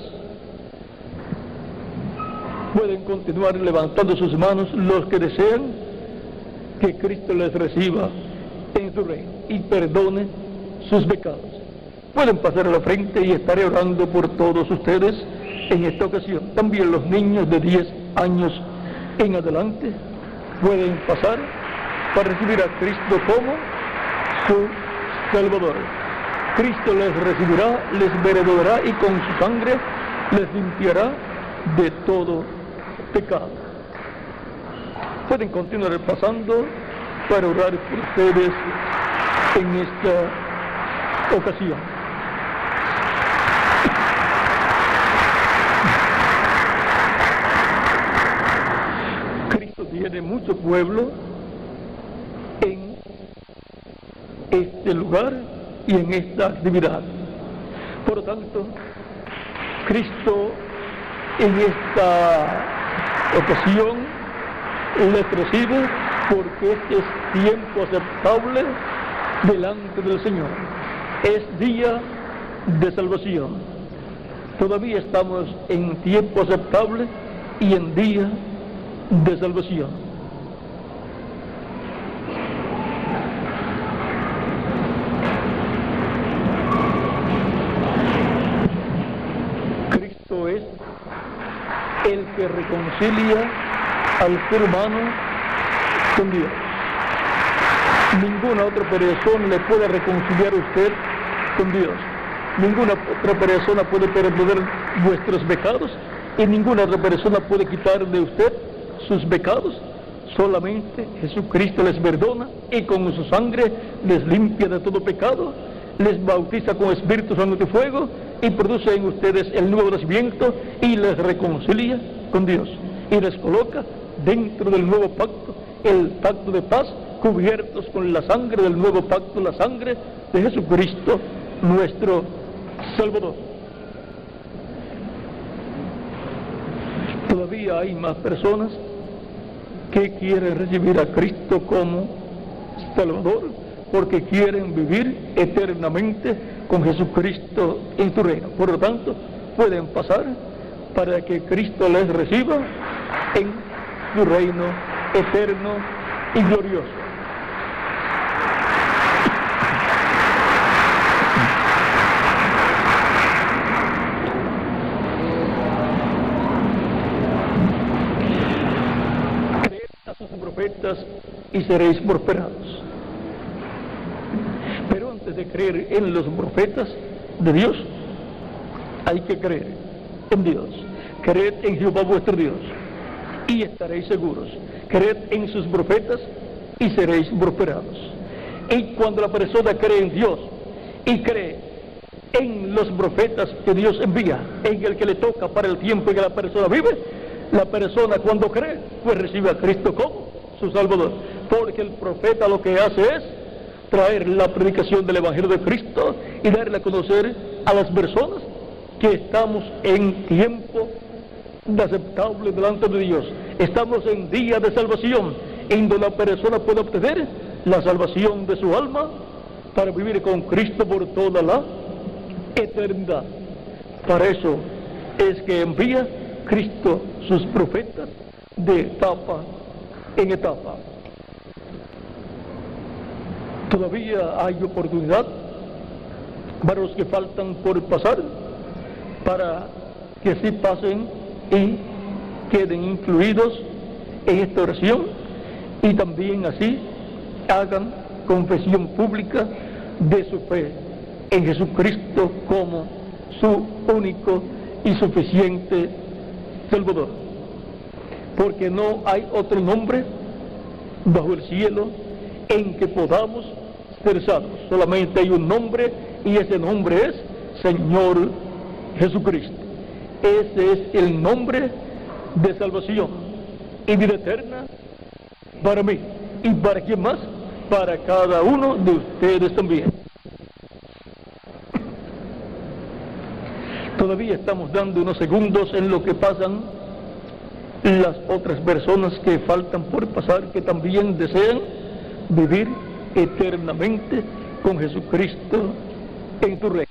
Pueden continuar levantando sus manos los que desean que Cristo les reciba en su reino y perdone sus pecados. Pueden pasar a la frente y estaré orando por todos ustedes en esta ocasión. También los niños de 10 años en adelante pueden pasar para recibir a Cristo como su Salvador. Cristo les recibirá, les perdonará y con su sangre les limpiará de todo pecado. Pueden continuar pasando para orar por ustedes en esta ocasión. Cristo tiene mucho pueblo en este lugar y en esta actividad. Por lo tanto, Cristo en esta ocasión les recibe, porque este es tiempo aceptable delante del Señor. Es día de salvación. Todavía estamos en tiempo aceptable y en día de salvación. Cristo es el que reconcilia al ser humano con Dios. Ninguna otra persona le puede reconciliar a usted con Dios. Ninguna otra persona puede perdonar vuestros pecados, y ninguna otra persona puede quitar de usted sus pecados. Solamente Jesucristo les perdona y con su sangre les limpia de todo pecado, les bautiza con Espíritu Santo y fuego, y produce en ustedes el nuevo nacimiento y les reconcilia con Dios y les coloca dentro del nuevo pacto, el pacto de paz, cubiertos con la sangre del nuevo pacto, la sangre de Jesucristo nuestro Salvador. Todavía hay más personas que quieren recibir a Cristo como Salvador, porque quieren vivir eternamente con Jesucristo en su reino. Por lo tanto, pueden pasar para que Cristo les reciba en su reino eterno y glorioso. Creed a sus profetas y seréis prosperados. Pero antes de creer en los profetas de Dios, hay que creer en Dios. Creed en Jehová vuestro Dios y estaréis seguros. Creed en sus profetas y seréis prosperados. Y cuando la persona cree en Dios y cree en los profetas que Dios envía, en el que le toca para el tiempo en que la persona vive, la persona cuando cree, pues recibe a Cristo como su Salvador. Porque el profeta lo que hace es traer la predicación del Evangelio de Cristo y darle a conocer a las personas que estamos en tiempo de aceptable delante de Dios. Estamos en día de salvación, en donde la persona puede obtener la salvación de su alma para vivir con Cristo por toda la eternidad. Para eso es que envía Cristo sus profetas de etapa en etapa. Todavía hay oportunidad para los que faltan por pasar, para que así pasen y queden incluidos en esta oración y también así hagan confesión pública de su fe en Jesucristo como su único y suficiente Salvador. Porque no hay otro nombre bajo el cielo en que podamos ser salvos. Solamente hay un nombre y ese nombre es Señor Jesucristo. Ese es el nombre de salvación y vida eterna para mí y para quien más, para cada uno de ustedes también. Todavía estamos dando unos segundos en lo que pasan las otras personas que faltan por pasar, que también desean vivir eternamente con Jesucristo en tu reino.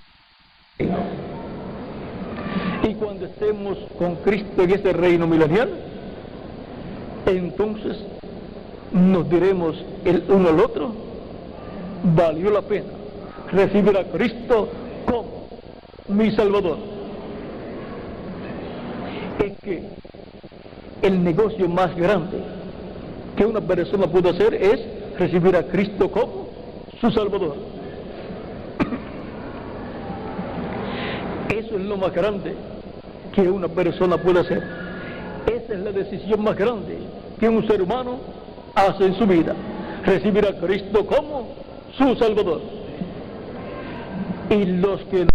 Y cuando estemos con Cristo en ese reino milenial, entonces nos diremos el uno al otro: valió la pena recibir a Cristo como mi Salvador. Es que el negocio más grande que una persona puede hacer es recibir a Cristo como su Salvador. Eso es lo más grande que una persona puede hacer. Esa es la decisión más grande que un ser humano hace en su vida: recibir a Cristo como su Salvador. Y los que